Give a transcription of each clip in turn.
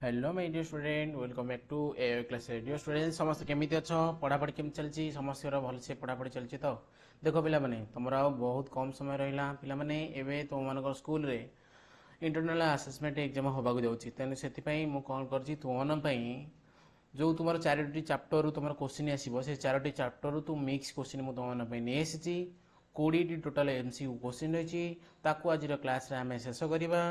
Hello my dear student welcome back to a class radio student समस्त केमिति अछ पढ़ापढ़ी केमि चलछि समस्त भल से पढ़ापढ़ी चलछि तो देखो पिला माने तुमरा बहुत कम समय रहिला पिला माने एबे तुम मानकर स्कूल रे इंटरनल असेसमेंट एग्जाम होबाक जाउछि तेनु सेति पई मु कॉल करछि तुमन पई जो तुमर चारोटी चैप्टर तुम क्वेश्चन आसो से चारोटी चैप्टर तू मिक्स क्वेश्चन मुझे तुम नहीं आसी 20 टोटाल एमसीक्यू क्वेश्चन रही ताकू आज क्लास रे आम शेष करवा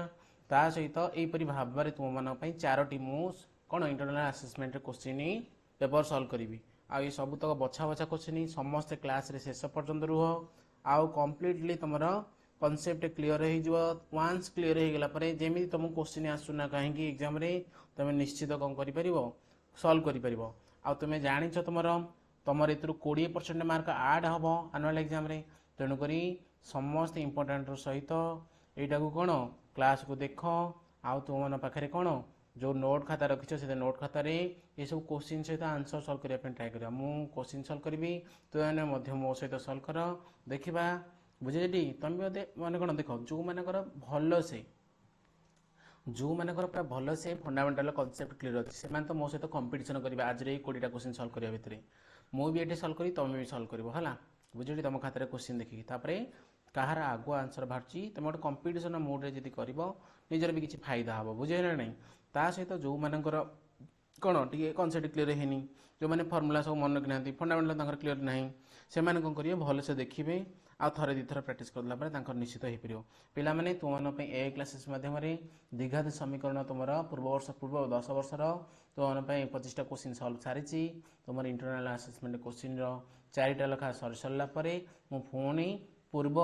ता सहित यहीपरी भाव में तुम मान चारोटी मु कौन internal assessment question paper solve करी आ ये सब तक बछा बछा क्वेश्चन समस्ते क्लास रे शेष पर्यंत रुह आउ कम्प्लीटली तुम कनसेप्ट क्लीयर होन्स क्लीयर हो गला जमी तुम क्वेश्चन आसुना कहीं एग्जाम तुम निश्चित कौन कर सल्व कर तुम जाच तुम ए 20% मार्क आड हम आनुआल एग्जाम तेणुक समस्त इम्पोर्टाट सहित यहीटा को कौन क्लास को देख आउ तुम पाखे कौन जो नोट खाता रखी से नोट खातार ये सब क्वेश्चन सहित आंसर सल्व करने ट्राए कर क्वेश्चन सल्व करी तुमने मो सहित सल्व कर देखा बुझे तुम मैंने कौन देख जो मानकर भल से जो मानकर पूरा भल से फंडामेंटाल कनसेप्ट क्लीयर अच्छे से तो मो सहित कंपटीशन करेंगे आज 20टा क्वेश्चन सल्व करने भितर मुझे ये सल्व करी तुम भी सल्व कर है बुझे तुम खाते क्वेश्चन देखिए कहार आगुआ आंसर बाहर तुम गोटे कंपटीशन मोड में कर निजर भी किसी फायदा हम बुझे ना नहीं ता सहित जो मानकर कौन टी कनसेप्ट क्लीयर है जो मैंने फर्मुला सब मन रखी ना फंडामेंटाल क्लीयर ना से कौन करेंगे भलसे देखिए आ थे दुथर प्राक्ट करला निश्चित हो पार पाने तुम ए क्लासेस मध्यम द्विघात समीकरण तुम पूर्व 10 वर्षर तुम 25टा क्वेश्चन सल्व सारी तुम इंटरनल असेसमेंट क्वेश्चन 4टा लेखा सरी सारापर मुझे पूर्व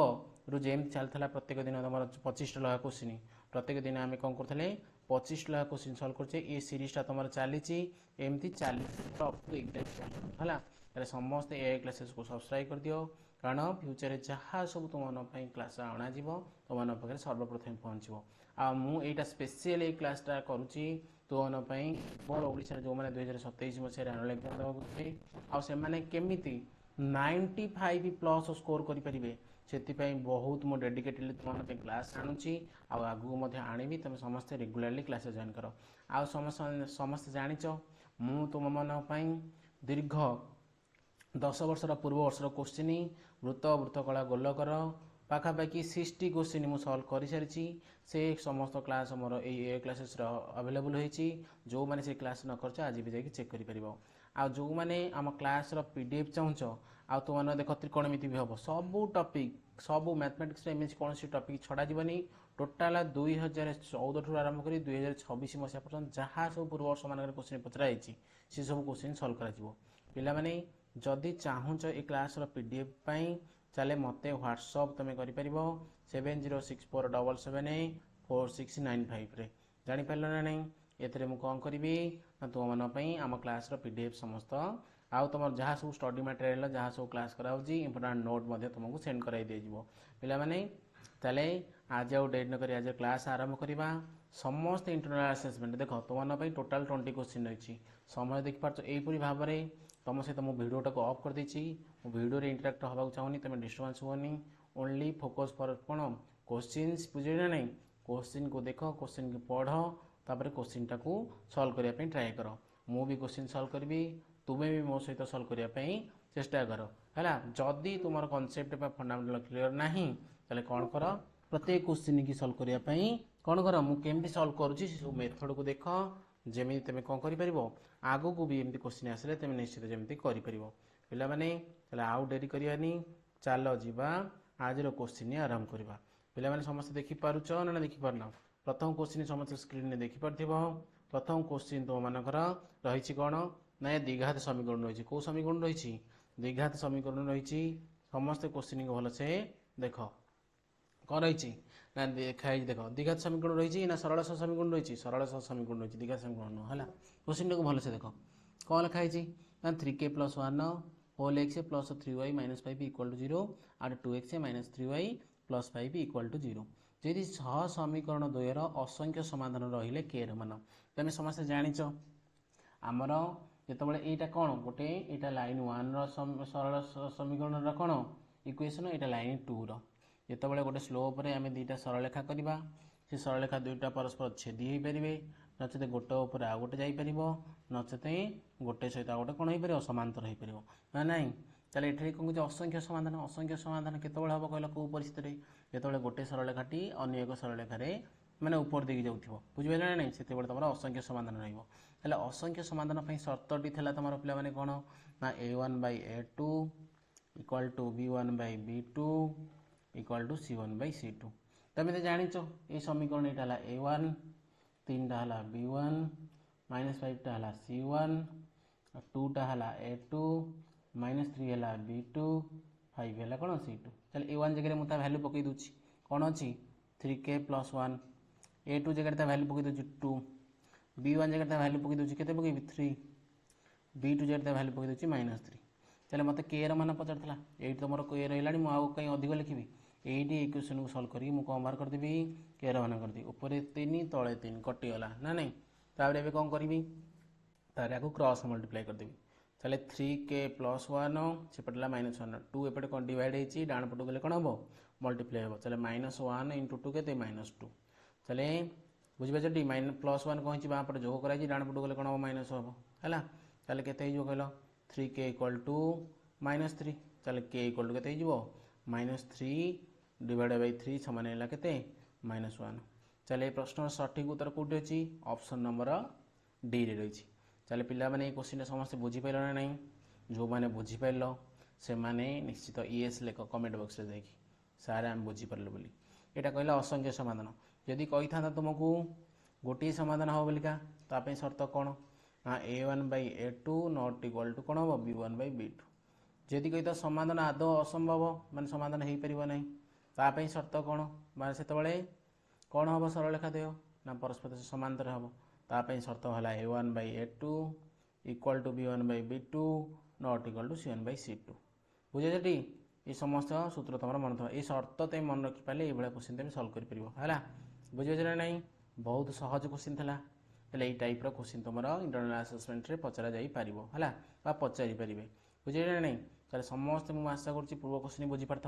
रु जमी चलता प्रत्येक दिन तुम 25टा लेखा क्वेश्चन प्रत्येक दिन आम कौन करते 25 लेखा क्वेश्चन सल्व करछे ये सीरीजटा तुम चली एमती है समस्त ए क्लासेस को सब्सक्राइब कर दियो कारण फ्यूचर जहाँ सब तुम क्लास अणाज तुम पाखे सर्वप्रथम पहुँचो आ मुझा स्पेशल ये क्लासटा करुँची तुम केवल ओडिशा जो मैंने 2027 मसीह आनुआल एग्जाम देवाक से केमिति 95 प्लस स्कोर करेंगे से बहुत मो डेडिकेटेडली तुम क्लास आणुची आगू आनी तुम समस्ते रेगुलाली क्लास जॉइन कर आ समस्त जाच मु तुम मन दीर्घ 10 वर्षर पूर्व वर्षर क्वेश्चन वृत्त वृत्तकला गोलकर पाखापाखि 60 क्वेश्चन मुझे सल्व कर सारी से समस्त class more A classes available होती जो मैंने से क्लास न कर आज भी जाकि चेक कर आ जो मैंने आम क्लास पीडीएफ चाहूच आ तुम देख त्रिकोणमिति भी हम सबू टपिक सबू मैथमेटिक्स एमएच कौन टपिक छड़ा जीवनी टोटाल 2014 ठूँ आरंभ कर 2026 मसीहा पर्यटन जहाँ सब पूर्व वर्ष मान क्वेश्चन पचराई सी सब क्वेश्चन सल्व कर पाने जदि चाहूच ए क्लास पीडीएफ चले मत व्हाट्सअप तुम कर 7064778469 जापार ना नहीं ये कौन करी ना तुम मन आम क्लास पीडीएफ समस्त आउ तुम जहाँ सब स्टडी मटेरियल जहाँ सब क्लास कराऊँगी इंपोर्टाट नोट तुमको सेंड कराई दिज्व पाने ताले आज आउ डेट नक आज क्लास आरंभ करवा समस्त इंटरनल असेसमेंट देख तुम टोटाल 20 क्वेश्चन रही समय देखिपार यहीपरी भाव में तुम सहित मो भिडियोटा को ऑफ कर देछि मो भिडियो रे इंटरेक्ट होगा चाहूनी तुम डिस्टर्बेंस होनी ओनली फोकस फॉर कौन क्वेश्चंस बुझे ना नहीं क्वेश्चन को देख क्वेश्चन को पढ़ तापर क्वेश्चन टाको सॉल्व करने ट्राए कर मु भी क्वेश्चन सॉल्व करी तुम्हें भी मो सहित सॉल्व करने चेष्टा कर है जदि तुम कनसेप्ट फंडामेंटल क्लियर ना ताले कौन कर प्रत्येक क्वेश्चन की सॉल्व करने कौन कर मुझे सॉल्व करुँची सब मेथड को देख जमी तुम कौन कर आगू को भी एमती क्वेश्चन आसे तुम निश्चित जमी कर पाने आउ डेरी करनी चल जा आज क्वेश्चन आरंभ करवा पे समस्त देखिपारुच ना देखिपारन प्रथम क्वेश्चन समस्त स्क्रीन में देखिपार प्रथम क्वेश्चन तुम मानकर रही कौन ना द्विघात समीकरण रही कौ समीकरण रही द्विघात समीकरण रही समस्त क्वेश्चन को भलसे देख कौन रही ना देखाई देख द्विघात समीकरण रही ना सरल सह समीकरण रही सरल सह समीकरण रही द्विघात समीकरण है क्वेश्चन को भलसे देख कौन लिखाई ना 3k + 1 whole x plus 3y - 5 equal to 0 आर 2x - 3y + 5 इक्वल टू 0 यदि सह समीकरण द्वयर असंख्य समाधान रहिले के मान तुम समस्त जाच आमर जो यहाँ कौन गोटे यहाँ लाइन 1 सरल समीकरण कौन इक्वेशन यहाँ लाइन 2 जो गोटे स्लोप आम दुईटा सरलरेखा करवा से सरलरेखा दुईटा परस्पर छेदी हो पारे नचेत गोटे उपर आ गोटे जापर नचेत गोटे सहित आ गोटे कौन हो समांतर हो पार ना नाई ताले ये कौन असंख्य समाधान केतबेले हम कहल कौ परिस्थिति जो गोटे सरलरेखाटी अन्य एक सरलरेखार मैंने ऊपर देकी जाऊँ बुझे ना नहीं से तुम असंख्य समाधान रहा असंख्य समाधान सर्तटी थी तुम पे कौन ना a1/a2 equal to b1/b2 equal to c1/c2 तुम तो जाच ये समीकरण यहाँ है a1 3टा है b1 -5टा है c1 2टा है a2 -3 है b2 5 है कौन c2 चल a1 जगह मुझे वैल्यू पकई दूसरी कौन अच्छी 3k + 1 a2 जगह वैल्यू पकई दूसरी 2 b1 जगह वैल्यू पकई दूसरी केते पकई 3 b2 जगह वैल्यू पकई दूसरी -3 चलो मत के मान पचार ये तुम के रहा मुझे कहीं अधिक लिखी ये इक्वेशन को सल्व करी मुझे कौन बाहर करदेवी के मान करदेवी ऊपर 3 तले 3 कटिगला ना नहीं तापर ए कौन करी तार या क्रॉस मल्टीप्लाई करदेवी चले 3k + 1 सेपटे -1 2 एपटे कौन डिवाइड होती डाण पटू गले कौन हम मल्टीप्लाई हम चले -1 × 2 के -2 चले बुझीपार टी +1 कौन बाँ पटे जोग कराई डाण पटू गले कौन हम माइनस हम है चले के कहल 3k = -3 चले k = के -3 / 3 समान है के -1 चले प्रश्न सठिक उत्तर कौटी अच्छी ऑप्शन नंबर डी रे रही चले पिला माने क्वेश्चन समस्त बुझीपार ना नहीं जो मैंने बुझीपार से माने निश्चित yes लेख कमेंट बॉक्स में देखी सारे आम बुझीपारे बोली यहाँ कहला असंख्य समाधान जदि कही था तुमको गोटे समाधान हम बोलिका ताप शर्त कौन a1/a2 नॉट इक्वल टू कौन हम b1/b2 जदि कही समाधान आदौ असंभव मान समाधान हो पार ना ताप शर्त कौन मान से कौन हम सरलरेखा देह ना परस्पर समांतर हम ताप शर्त है a1/a2 equal to b1/b2 not equal to c1/c2 बुझे टी ये समस्त सूत्र तुम मन था ये शर्त तुम मन रखिपारे ये क्वेश्चन तुम सल्व कर बुझे ना नहीं बहुत सहज क्वेश्चन था ये टाइप क्वेश्चन तुम इंटरनल असेसमेंट पचरा जापर है पचारि पारे बुझे ना नहीं ताले समस्त मुझे आशा कर पूर्व क्वेश्चन बुझीपार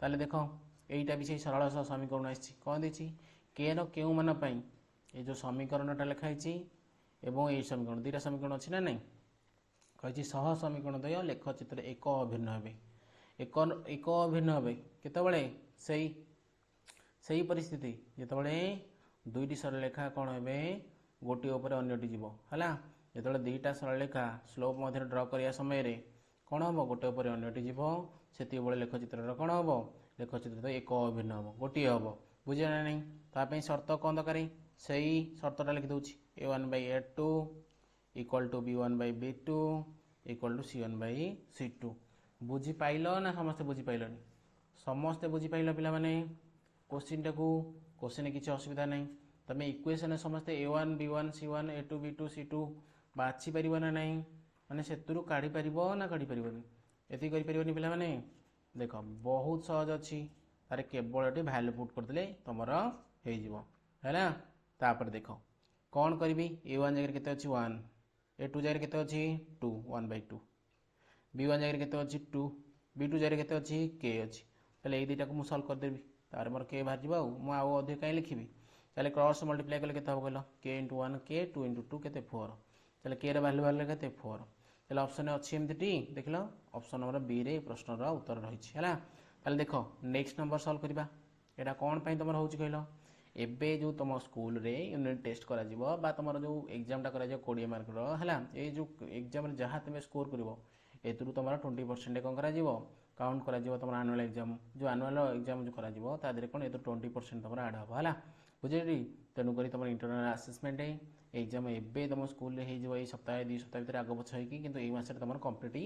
ताले देख यहीटा भी सरल समीकरण आसी कौन देती के रो मान ये जो समीकरणटा लिखाई एवं ये समीकरण दुईटा समीकरण अच्छी ना नहीं कही सह समीकरण द्वय लेख चित्र एक अभिन्न हे एक अभिन्न हे केतबेले सही परिस्थिति जितेबाला दुईटी सरलरेखा कौन हे गोटे उपर अन्यटी जीव है जो दुईटा सरलरेखा स्लोप मध्य ड्र करने समय कौन हम गोटे उपर अन्यटी जीव से लेखचित्र कौन हम लेखचित्र तो एक अभिन्न हम गोटे हम बुझे ना नहीं ताप शर्त कौन दरकार से शर्तटा लिखिदे a1/a2 equal to b1/b2 equal to c1/c2 बुझी पाइल ना समस्ते बुझी पाइलनि समस्ते बुझी पाइल पिला माने क्वेश्चन टाकू क्वेश्चन किसी असुविधा नहीं तुम इक्वेशन समस्ते a1 b1 c1 a2 b2 c2 बाछि पार ना नहीं माने से काढ़ी पार ना काढ़ी पारनि ये करें पिला माने देख बहुत सहज अच्छी तार केवल ये भैल्यू पुट करदे तुम है तापर देख कौन करी a1 जगह के अच्छी 1 a2 जगह के अच्छी 2 1/2 b1 जगह के अच्छी 2 b2 जगह के अच्छी k अच्छी चलो ये दुटा को मुझे सल्व करदेवी तार मोर के बाहर जाओ मुझे अधिक कहीं लिखी चलो क्रॉस मल्टीप्लाई कले के कहल k × 1 k 2 × 2 के 4 चलो k वैल्यू बाहर के 4 चलो ऑप्शन अच्छी एमती टी देख लो ऑप्शन नंबर बी रे प्रश्न उत्तर रही है देख नेक्स्ट नंबर सल्व करवा यहाँ कौन तुम हो कहल एबे जो तुम स्कूल रे यूनिट टेस्ट करा तुम जो एग्जामटा कर 20 मार्क है ये जो एग्जाम जहाँ तुम स्कोर कर ए तुम 20% कौन कर काउंट कर तुम आनुआल एग्जाम जो आनुआल एग्जाम जो कर कौन ए 20% तुम आड हम है बुझे तेणुक तुम इंटरनल असेसमेंट एग्जाम एबे तुम स्कूल हो सप्ताह 2 सप्ताह भर आग पछ होमस तुम कम्प्लीट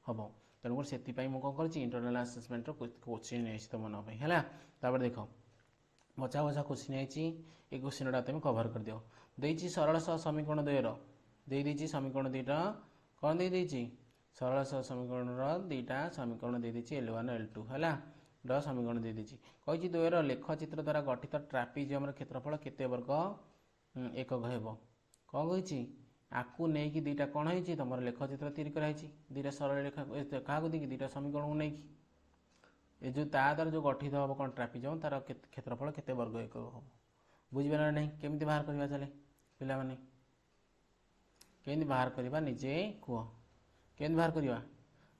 हम तेणुक से मुझे कौन कर इंटरनल असेसमेंट क्वेश्चन नहीं तुम मन है देख बचा बचा क्वेश्चन ये क्वेश्चन तुम कभर कर दियो देती सरल सह समीकरण द्वयर दे समीकरण दुईटा कौन दे सरल सह समीकरण दुईटा समीकरण दे L1 L2 है समीकरण दे कही द्वयर लेखचित्र द्वारा गठित ट्रापिजियम क्षेत्रफल केते वर्ग एकक हेब कौन कही आपको नहीं दुईटा कौन हो तुम लेखचित्र तैयारी कराई दुईटा सरल रेखा क्या देखिए दुईटा समीकरण को नहीं ये जो द्वारा जो गठित हम कौन ट्रापिजियम तार क्षेत्रफल केते वर्ग एकक हम बुझे ना नहीं केमी बाहर करवा चले पिला माने केमती बाहर करवा निजे कह केमती बाहर करवा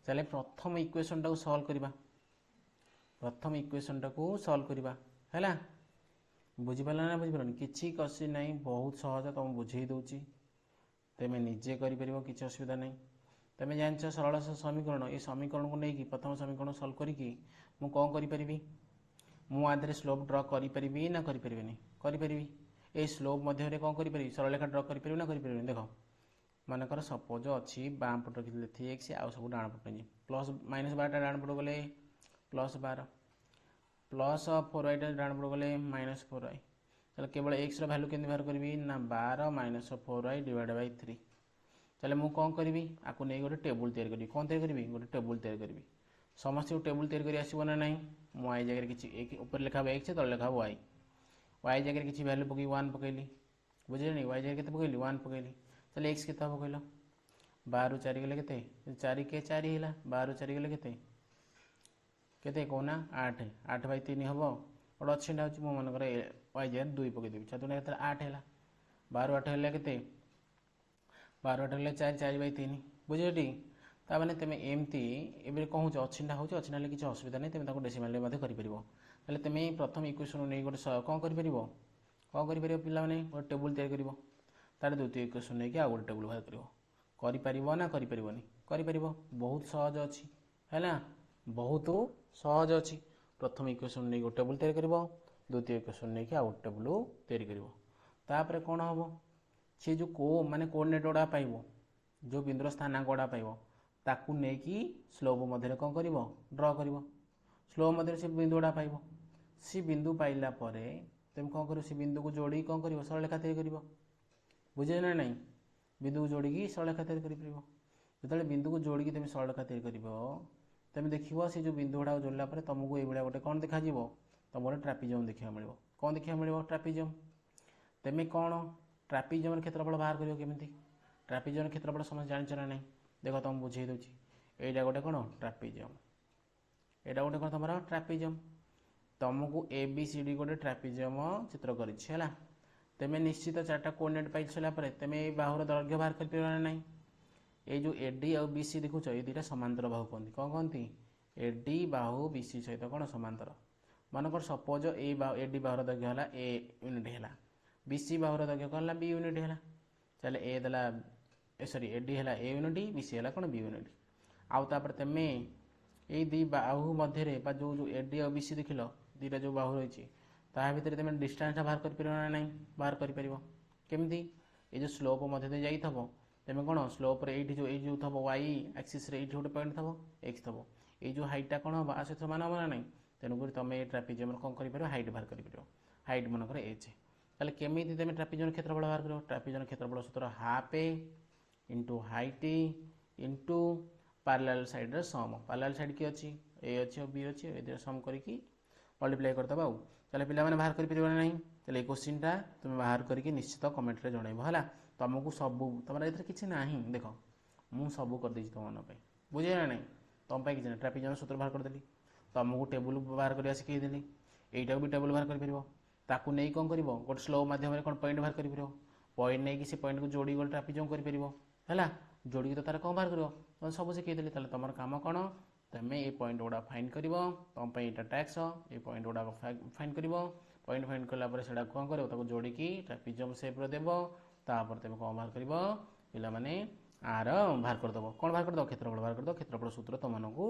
चले प्रथम इक्वेशन टाको सॉल्व करवा प्रथम इक्वेशन टाको सॉल्व करवा है बुझीपार ना बुझीपार किसी कसी ना बहुत सहज तुम बुझे दूची तुम्हें निजे कर किसी असुविधा नहीं तुम्हें जान सरल समीकरण ये समीकरण को लेकिन प्रथम समीकरण सॉल्व करके मु कौन करी मु आधे स्लोप ड्र करी ना करी ए स्लोप मध्य कौन करी सरलरेखा ड्र करी ना करी देख मनकर सपोज अच्छी बाम पट रखी थ्री एक्स आउ सब डाण पट प्लस माइनस 12 डाण पट गले प्लस 12 प्लस 4y डाण पट गले माइनस 4y चलो केवल एक्स वैल्यू केमती बाहर करी ना 12 माइनस 4y डिवाइड बाय 3 चलो मुझे कौन करी आपको नहीं गोटे टेबुल तैयारी करी कौन तैयारी करी गोटे टेबुल तैयारी करी समस्त को टेबुल तैयारी करी आसो ना ना वाई जगह किसी ऊपर लिखा एक्स तले लिखा वाई वाई जगह किसी वैल्यू पकई 1 पकईली बुझे नहीं वाई जगह के पकईली 1 पकईली चलो एक्स के पकईल 12 4 गले के 4 के 4 है 12 4 गले के कहना 8 8 बाई 3 हम गोटे अच्छी हो मनकर वाई जगह 2 पकईदेवी चतुर्थ क्षेत्र 8 है 12 8 है के 12 8 है 4 4 बाई 3 बुझे ताने तुम एमती ए कहूँ अच्छीटा हो अच्छीटा किसी असुविधा नहीं तुम डेसिमाल कर तुम प्रथम इक्वेशन नहीं गोटे कौन कर कौन कर पाने गोटे टेबुल तैयारी कर तार द्वितीय इक्वेशन नहीं आउ गोटे टेबुल बाहर कर ना कर बहुत सहज अच्छी है बहुत सहज अच्छी प्रथम इक्वेशन नहीं गोटे टेबुल तैयारी कर द्वितीय इक्वेशन नहीं आउ गोटे टेबुल तैयारी कर कौन हम सी जो माने कोऑर्डिनेट गुड़ा पाइब जो बिंदुर स्थानांक गुड़ा पाइब ताकू नहीं स्लोप मध्य कौन कर ड्र कर स्लोप मध्य से बिंदु गुड़ा पाइब सी बिंदु पाइला तुम कौन कर बिंदु को जोड़ी कौन कर सरलरेखा तैयारी कर बुझे ना नहीं बिंदु को जोड़ी सरलरेखा तैयारी कर जो बिंदु को जोड़ी तुम सरलरेखा तैयारी कर तुम देख से जो बिंदु गुड़ा जोड़ला तुमको ये गोटे कौन देखा तुम गोटे ट्रापिजियम देखा मिले कौन देखा मिले ट्रापिजियम तुम कौन ट्रापिजियम क्षेत्रफल बाहर कर ट्रापिजियम क्षेत्रफल समस्त जान ना नहीं देख तुम बुझे दूसरी यहाँ गोटे कौन ट्रापिजियम यहाँ गोटे कौन तुम ट्रापिजियम तुमको ए बी सी डी गोटे ट्रापिजियम चित्र कर तुम निश्चित 4टा कोऑर्डिनेट पाई सारापर तुम ये बाहुर दैर्घ्य बाहर कर ना ये जो एडी आ बी सी देखुच ये दुटा समांतर बाहु कहते कौन कहती एडी बाहु बी सी सहित कौन समांतर मनकर सपोज एडी बाहुर दैर्घ्य है ए यूनिट है बी सी बाहुर दैर्घ्य कौन बी यूनिट है चले ए देला सॉरी एडी है ए यूनिट बी सी है कौन बी यूनिट आउपर तुम ये दी बाहु मध्य जो जो एडी और बी सी देख दुटा जो बाहु रही ता भर तुम डिस्टेंस बाहर कर ना नहीं बाहर करमती ये जो स्लोप मध्य जाइए तुम कौन स्लोप जो ये थब वाई एक्सीस ये गोटे पॉइंट थब एक्स थब ये जो हाइटा कौन हम आस समान हम ना नहीं तेणुक तुम ये ट्रापिजियम कौन कर हाइट बाहर कर हाइट मनकर एच ताले केमी तुम ट्रापिजियम क्षेत्रफल बाहर कर ट्रापिजियम क्षेत्रफल सूत्र half A into height into parallel side sum parallel side किए अच्छी ए अच्छी बी अच्छी ए सम करके मल्टीप्लाई करदे आउ चलो पे बाहर कर ना चलो ये क्वेश्चन टा तुम बाहर करके निश्चित कमेंट रे जनइब है तुमको सब तुम ये किसी ना देख मुझे सब करदे तुम मन बुझे ना नहीं तुम किसी ना ट्रापिजियम सूत्र बाहर करदेली तुमको टेबुल बाहर कर शिखेदेली यहीटा भी टेबुल बाहर कर नहीं कौन कर गोटे स्लो मध्यम कौन पॉइंट बाहर कर पॉइंट नहीं से पॉइंट को जोड़ी गोटे ट्रापिजियम कर जोड़ी तो तार कौन बाहर कर सब शिखेदेली तुम कम कौन तुम ये पॉइंट गुड़ा फाइंड कर तुम यहाँ टैक्स ये पॉइंट गुड़ा फाइंड कर पॉइंट फाइंड कलापर से कौन कर जोड़ी ट्रापिजियम सेप देव तापर तुम कौन बाहर कर पे आर बाहर करदेव कौन बाहर करदेव क्षेत्रफल बाहर करदेव क्षेत्रफल सूत्र तुमको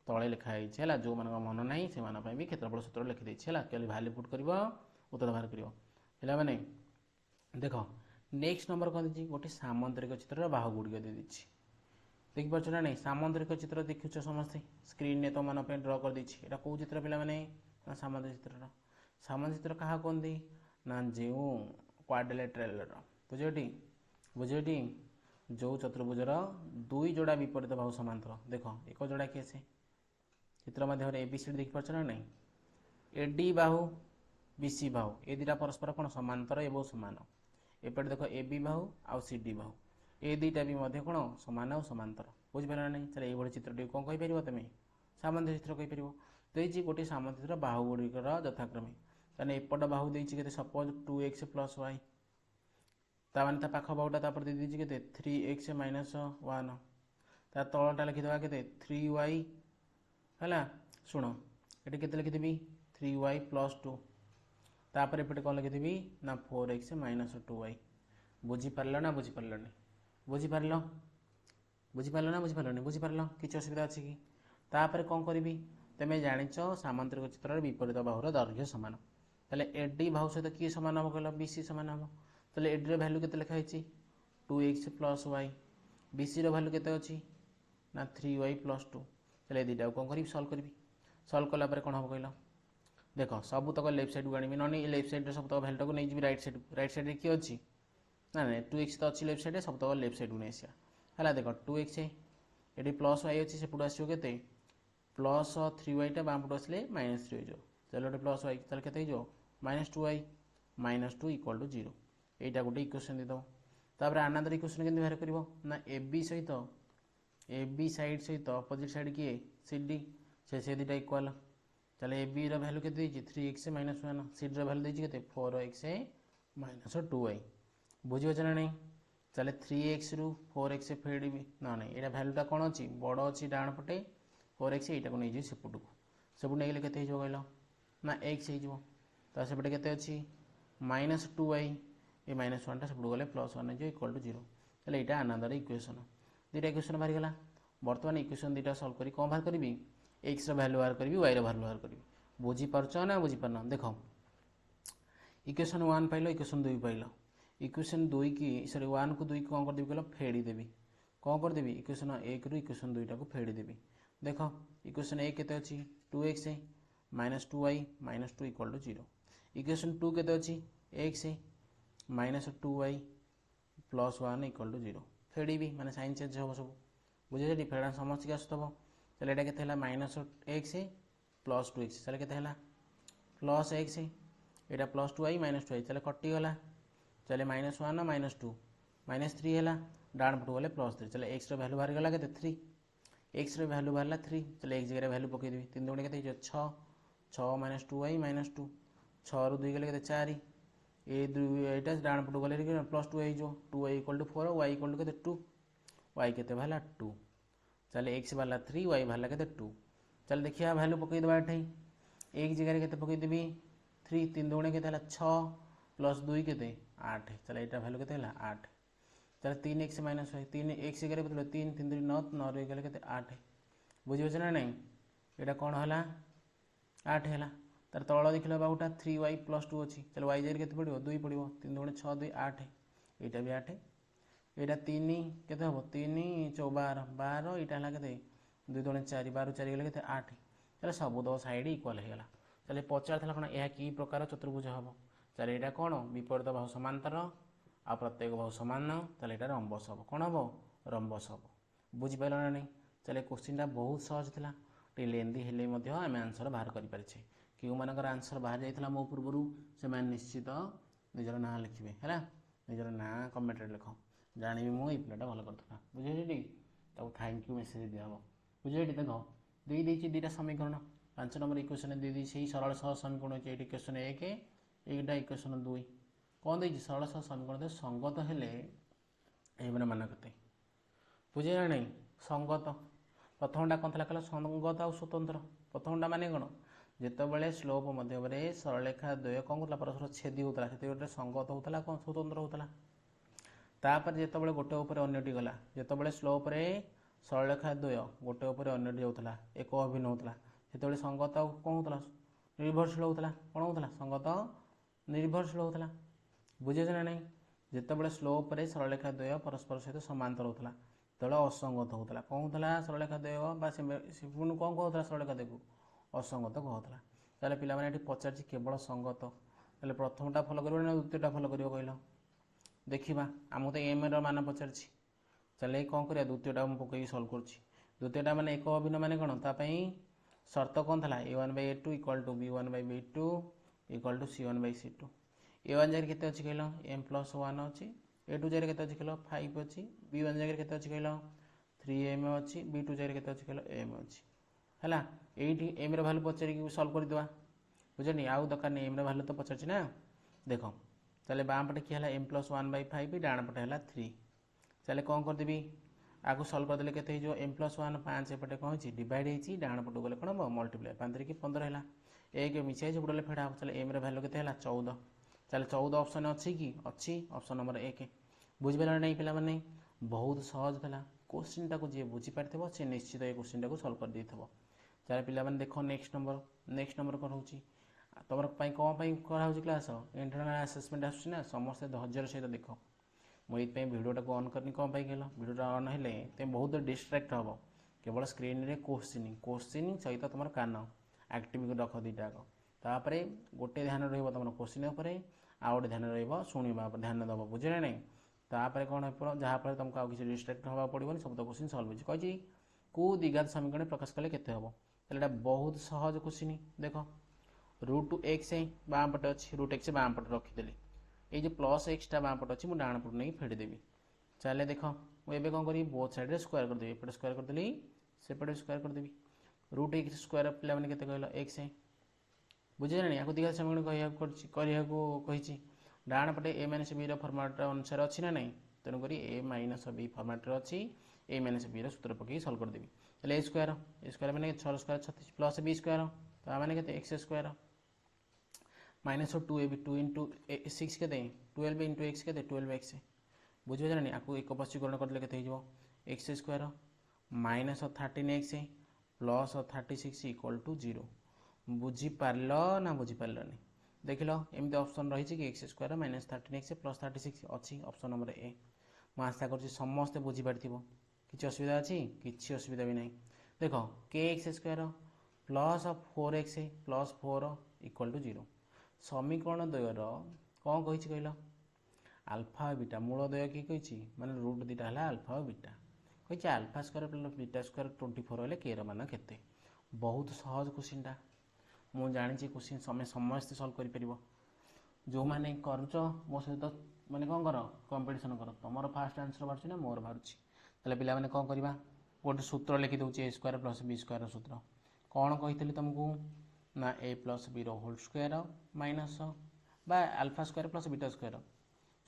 तले लिखाई है जो मान मन ना से भी क्षेत्रफल सूत्र लिखिदे है भैल्यू पुट कर उत्तर बाहर कर पे देख नेक्स्ट नंबर कौन दी गोटे सामंतरिक चित्र बाहु गुड़िक दे दी देखिपार ना नहीं सामंतरिक चित्र देखुच समस्ते स्क्रीन ने तो मन ड्र कर दी यहाँ कौ चित्र पे सामंतरिक चित्र सामंत चित्र क्या कहते ना जो क्वाड्रिलेटरल बुझेटी बुझेटी जो चतुर्भुजर दुई जोड़ा विपरीत बाहु समांतर देख एक जोड़ा किए से चित्र मध्य ए बी सी देखिपार ना नहीं एडी बाहु बी सी बाहु ये दुटा परस्पर कौन समांतर एवं सामान एपटे देख ए बी बाहु आउ सी डी बाहु ये दुईटा भी मध्य कौन सामान और समांतर बुझिपार ना नहीं चलो ये चित्र कौन कहीपर तुम सामंत चित्र कहीपर देती गोटे सामंत चित्र बाहु गुड़िकर यथाक्रमे कहने एपट बाहु देती सपोज 2x + y ता माने ता पाख बाहुटा तापर दे दीजिए केते 3x माइनस 1 ता तलटा लिखिदेवा केते 3y है शुण ये केते लिखिदेवी 3y प्लस 2 तापर एपटे कौन लिखिदेवी ना 4x माइनस 2y बुझीपार ना बुझीपार बुझीपार बुझीपार ना बुझीपार बुझीपार किसी असुविधा अच्छी कि तापर कौन करी तुम जाच सामांतरिक चित्र विपरीत बाहुर दैर्घ्य सामान ताले एडी बाहु सहित किए सामान हम कहल बीसी सामान हम ताले एडी भैल्यू केते लिखाई 2x plus Y BC value केते अच्छी ना 3y प्लस 2 ताले दुटा कौन करी सल्व करी सल्व कलापर कौन हम कहल देख सब तक लेफ्ट साइड को आनी ना लेफ्ट साइड सब तक भैल्यूटा को नहीं जी राइट साइड किए अच्छी ना ना 2x तो अच्छी लेफ्ट साइड सब तक लेफ्ट साइड को नहीं आसा है देख 2x ये प्लस वाई अच्छी सेपटू आसो के प्लस 3y टा बाम पटू आसले माइनस 3 हो चलो प्लस वाई चल के minus 2y minus 2 equal to 0 यहाँ गोटे इक्वेशन देदेव तापर अनदर इक्वेशन के बाहर कर ना ए बी सहित ए बी साइड सहित अपोजिट साइड किए सी डी से दुटा इक्वाल चले ए बी रैल्यू के 3x माइनस 1 सी डी रैल्यू देती 4x माइनस 2y बुझे ना नहीं चले 3x रु 4x फेड़ ना नहीं यहाँ भैल्यूटा कौन अच्छी बड़ अच्छी डाण पटे 4x यहाँ को नहीं जाए सेपट को सेपट नहीं के कहल ना x हो सेपटे के अच्छी माइनस 2y ये माइनस 1 टा सेपट गले प्लस 1 हो इक्वल टू 0 चलो यहाँ अनदर इक्वेशन दुटा इक्वेशन बाहरी गला बर्तमान इक्वेशन दुटा सल्व करी कौन बाहर करी एक्स भैल्यू बाहर करी वाई भैल्यू बाहर करी बुझीपार ना बुझीपार देख equation 1 pile equation 2 pile equation 2 की सॉरी 1 को 2 कौन करदेवी कहल फेड़ी देवी कौन करदेवी इक्वेशन 1 रु इक्वेशन 2 टाक फेड़ी देवी देख इक्वेशन 1 केते अच्छी 2x minus 2y minus 2 equal to 0 equation 2 केते अच्छी x minus 2y plus 1 equal to 0 फेड़ी भी माने साइन चेंज हम सब बुझे फेड़ा समस्त के आसुव चलो यहाँ के माइनस x प्लस 2x चलो के प्लस x यहाँ प्लस 2y माइनस 2y चलो कटिगला चले माइनस 1 माइनस 2 माइनस 3 है डाण पटू गले प्लस 3 चलो x भैल्यू बाहर गला के 3 x भैल्यू बाहर 3 चलो x जगह भैल्यू पकईदेवी 3 दुणे के 6 माइनस 2y माइनस 2 6 रु 2 गले 4 ये दुईटा डाण पटू गले प्लस 2 हो 2y equal to 4 y equal to के 2 y के बाहर 2 चले x बाहर 3 y बाहर के 2 चल देखिए भैल्यू पकईदेवा ये एक जगह के पकईदेवी 3 3 दुणे के 6 प्लस 2 के 8 चलो यहाँ भैल्यू के 8 चलो 3x माइनस 3 x जगह बदल 3 3 3 9 9 गले के 8 बुझे ना नहीं यहाँ कौन है 8 है तार तल देख बाबूटा 3y प्लस 2 अच्छी चलो y जगह के पड़ो 2 पड़ो 3 दुणे 6 2 8 यहाँ भी 8 यहाँ 3 के 3 4 12 12 यहाँ है 2 दुणे 4 12 4 गले के 8 चलो सब दो साइड इक्वाल होगा चलो पचार था कौन यह कि प्रकार चतुर्भुज हम चलो यहाँ कौन विपरीत बाहु समांतर आ प्रत्येक बाहु समान चलो यहाँ रंबस हम कौन हम रंबस हम बुझीपार ना नहीं चलो क्वेश्चन बहुत सहज था टे लेंदी हेले आम आंसर बाहर करें क्यों मानकर आंसर बाहर जाता मो पूर्व से निश्चित निजर ना लिखे है निजर ना कमेंट लिख जानी मुझे पिलाटा भल करता बुझे तब थैंक यू मेसेज दिहब बुझे देख दे दुटा समीकरण 5 नंबर इक्वेशन दे से सरल सह समीकरण अच्छे ये इक्वेशन 1 एटा इक्वेशन 2 कौन दे सरल सह समीकरण संगत हेले मान के बुझे ना नहीं संगत प्रथमटा कौन था कहला संगत आ स्वतंत्र प्रथमटा माने कौन जितेबाला स्लोप मध्य सरलरेखा द्वय कौन कर परस्पर छेदी होता है गोटे संगत होता कौन स्वतंत्र होता तापर जितेबाला गोटे उपर अन्यटी गला जितेबाला स्लोप सरलरेखा द्वय गोटे उपर अन्यटी जाऊला एक अभिन्न होता से संगत कौन होता निर्भरशील होता कौन होता संगत निर्भरशील होता बुझे ना नहीं जितेबाला स्लोप सरलरेखा द्वय परस्पर सहित समांतर होता तेल असंगत होता कौन होता सरलरेखा द्वय पुणी कौन कहता सरलरेखा द्वय को असंगत कहता ताले पिला माने पचार केवल संगत ताले प्रथमटा फल कर द्वितीयटा फल कर कहल देखा आमको तो एम मान पचार चले कौन कर द्वितीयटा मुझे पकई सल्व कर द्वितीयटा माने एक अभिन्न माने कौन तापाई शर्त कौन था a1/a2 equal to b1/b2 equal to c1/c2 a1 जगह केते अछि कहल m+1 अछि a2 जगह केते अछि कहल 5 अछि b1 जगह केते अछि कहल 3m अछि b2 जगह केते अछि कहल m अछि है ये एम भैल्यू पचार सल्व करदे बुझे आउ दरकार नहीं एम भैल्यू तो पचार ना देख चले बाम पटे किए एम प्लस 1/5 डाण पटे है 3 चले कौन करदेवी आगे सल्व करदे के एम प्लस 1 5 एपटे कौन हो डिवाइड होती डाण पटू गले कौन हम मल्टीप्लाई 5 की 15 है एक मिसाई गोटे फेड़ा हम चले एम भैल्यू के 14 चले 14 ऑप्शन अच्छी कि अच्छी ऑप्शन नंबर 1 बुझिपार नहीं पे बहुत सहज था क्वेश्चन टाक जी बुझीपार सी निश्चित ये क्वेश्चन टाक सल्व कर देव चले पे देख नेक्स्ट नंबर कौन हो तुम कौन कराऊँ क्लास इंटरनाल आसेसमेंट आसूँ समस्ते धैर्य सहित देख मुझे भिडियोटा को ऑन करनी कौन कहल भिडियोटा ऑन हेल्ले तुम बहुत डिस्ट्राक्ट हम केवल स्क्रीन रे क्वेश्चनिंग सहित तुम कान एक्टिव रख दुईटाक तापर गोटे ध्यान तुम क्वेश्चन आउ गए ध्यान शुणा ध्यान दब बुझे ना तापर कौन हो जहाँफल तुमको आगे डिस्ट्राक्ट हवा पड़ो सब तो क्वेश्चन सल्व हो कही कौ द्विघात समीकरण प्रकाश कले केते हम ताहले बहुत सहज क्वेश्चन देख √x बाम पटे अच्छी √x बाम पटे रखीदेली ये जो प्लस एक्सटा बाम पटे अच्छी मुझे डाण पट नहीं फेड़देवी चले देख मुझे कौन करी बोथ साइड स्क्वायर करदेवी एपटे स्क्वायर करदेली सेपटे स्क्वायर करदेवी √x स्क्वायर पे के कहल x बुझे ना आपको द्विघात समीकरण कही डाण पटे a - b फर्माट अनुसार अच्छी ना नहीं तेणुक a - b फर्माट अच्छी a - b सूत्र पकई सल्व करदेवी चले ए स्क्वायर मैंने 6 स्क्वायर 36 प्लस b स्क्वायर तो मैंने एक्स स्क्वायर -2ab 2 इंटू 6 के 12 इंटू एक्स के 12x बुझे ना आपको एक पश्चीकरण करदे के x square -13x plus 36 equal to 0 बुझीपार ना बुझीपार नहीं देख लो एमती ऑप्शन रही कि एक्स स्क्वायर -13x प्लस 36 अच्छी ऑप्शन नंबर ए मुझे आशा कर समस्ते बुझीपार किसी असुविधा अच्छी किसी असुविधा भी नहीं देख के x square plus 4x plus 4 equal to 0 समीकरण द्वयर कौन कही कहल आल्फा बीटा मूल द्वय कि कही माने रूट दुटा है आल्फा बीटा कही alpha square plus beta square 24 हेल्ले के मान के बहुत सहज क्वेश्चनटा मुझे जानी क्वेश्चन समय समस्ते सल्व कर जो मैंने करुच मो सहित मैंने कौन कर कंपटीशन कर तुम फास्ट आंसर बाहर ना मोर बाहर पे मैंने कौन करवा गोटे सूत्र लिखिदे A square plus B square सूत्र कौन कही तुमको ना A plus B whole square minus बा alpha square plus beta square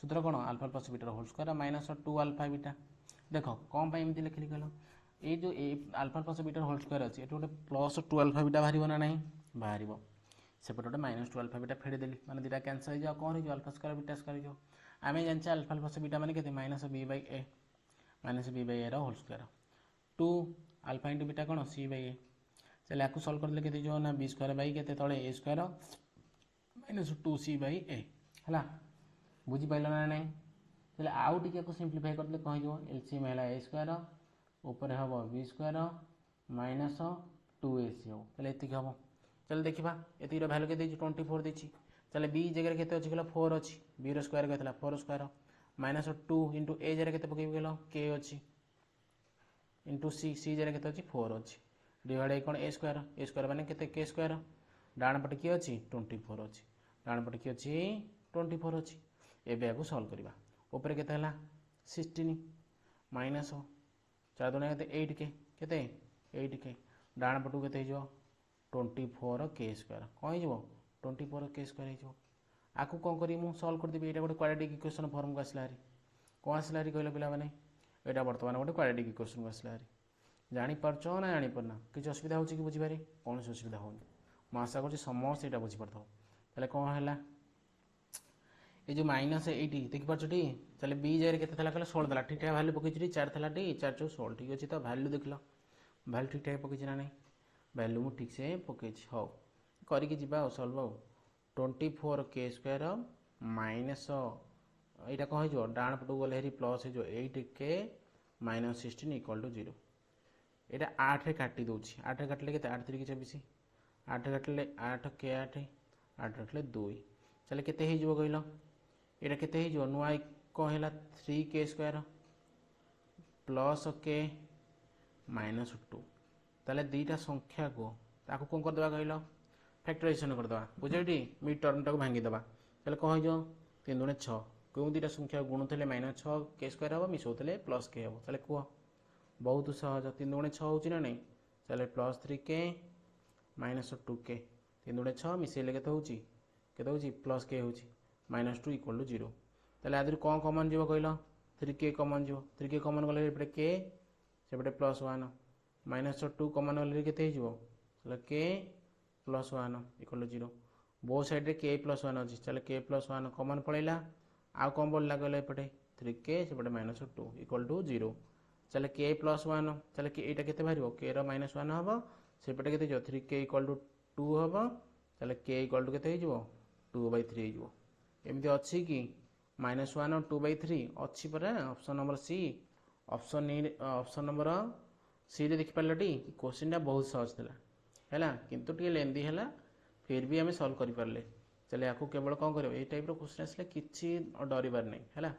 सूत्र कौन alpha plus beta whole square -2 alpha beta देख कौन एमती लिखिली कहल ये जो ए alpha plus beta whole square अच्छी ये गोटे +2 आल्फा बीटा बाहर ना नहीं बाहर सेपटे गोटे -2 आल्फा बीटा फेड़देली मैंने दुटा कैंसल हो कौन हो आल्फा स्क्वायर बीटा स्क्वायर हो आम जानते आल्फा प्लस बीटा मैंने के -b/a whole square 2 alpha into beta कौन c/a चलिए आपको सल्व करदे के ना बी स्क्वायर बै के तले ए स्क्वायर -2c/a है बुझीपार ना नहीं चलिए आउ टी सिंप्लीफाई करदे कह एलसीएम है ए स्क्वायर ऊपर हम बी स्क्वायर -2ac हो चलिए ये हम चलिए देखा ये भैल्यू के 24 देती चलिए बी जगह के 4 अच्छी बी स्क्वायर कहता 4 स्क्वायर -2 इंटू ए जगह के पकड़ गल के अच्छी इंटू सी जगह के 4 अच्छी डिवाइड कौन ए स्क्वायर मैंने के स्क्वायर डाण पटे किए अच्छी 24 अच्छी डाण पटे किए अच्छी 24 अच्छी एवं आपको सल्व करवा ऊपर के 16 माइनस 4 दूना के 8 के 8 के डाण पटू के 24 के स्क्वायर कौन हो 24 के स्क्वायर हो आपको कौन करी मु सल्व करदेवी ये गोटे क्वाड्रेटिक इक्वेशन फॉर्म को आसला कौन आसला कहल पे यहाँ बर्तमान गोटे क्वाड्रेटिक इक्वेशन को आसला जापार ना जापारना किसी असुविधा हो बुझीपारे कौन असुविधा हो आशा कर समस्त यहाँ बुझीपार कौन है ये जो -80 देखिपारे चले बी जगह के 16 था ठीक ठाक भैल्यू पकई 4 था 4 × 16 ठीक अच्छे तो भैल्यू देख लो भैल्यू ठीक ठाक पकई ना नहीं भैल्यू मुझे ठीक से पकई हाँ करके सल्व 24 के स्क्वायर माइनस यहाँ कौन हो डाण पटू गले हेरी प्लस हो 8 के -16 इक्वल टू 0 यहाँ 8 रे काटी दूसरी 8 काटिले के 8 3 24 8 काटिले 8 के 8 8 काटिले 2 चले के कहल यहाँ के नुआ कौन है 3 के स्क्वायर प्लस के -2 ताले दुईटा संख्या को कौन करदे कहल फैक्टराइजेशन करदे बुझे मिड टर्म टाक भांगीदे चले कौन हो 3 दूने 6 क्यों दुईटा संख्या गुणुले -6 के स्क्वायर हम मिसाऊले प्लस के हम चले कह बहुत सहज 3 दूने 6 हो नहीं चले +3 के -2 के 3 दूने 6 मिसेले के प्लस के हो -2 इक्वल टू 0 ताले आदि कौन कॉमन जीव कहल 3k कॉमन जीव 3k कॉमन गले एपटे k सेपटे +1 -2 कॉमन गले केते हिजो ताले k +1 इक्वल टू 0 बो साइड रे k +1 अछि चले k +1 कॉमन पळैला आ कौन बोलला गले एपटे 3k सेपटे -2 इक्वल टू 0 चले k +1 चले k एटा केते बाहरिबो k रो -1 हबो सेपटे केते जो 3k इक्वल टू 2 हबो चले k इक्वल टू केते हिजो 2/3 हिजो एमती अछि कि -1 और 2/3 अच्छी पर option number C option number C रे देखि पारलटी क्वेश्चन टा बहुत सहज थिला हैला किंतु टी लेंदी हैला फिर भी हमें सॉल्व करि पारले चले याकू केवल कोन करियो ए टाइप रो क्वेश्चन आसले किछि डरिबार नै हैला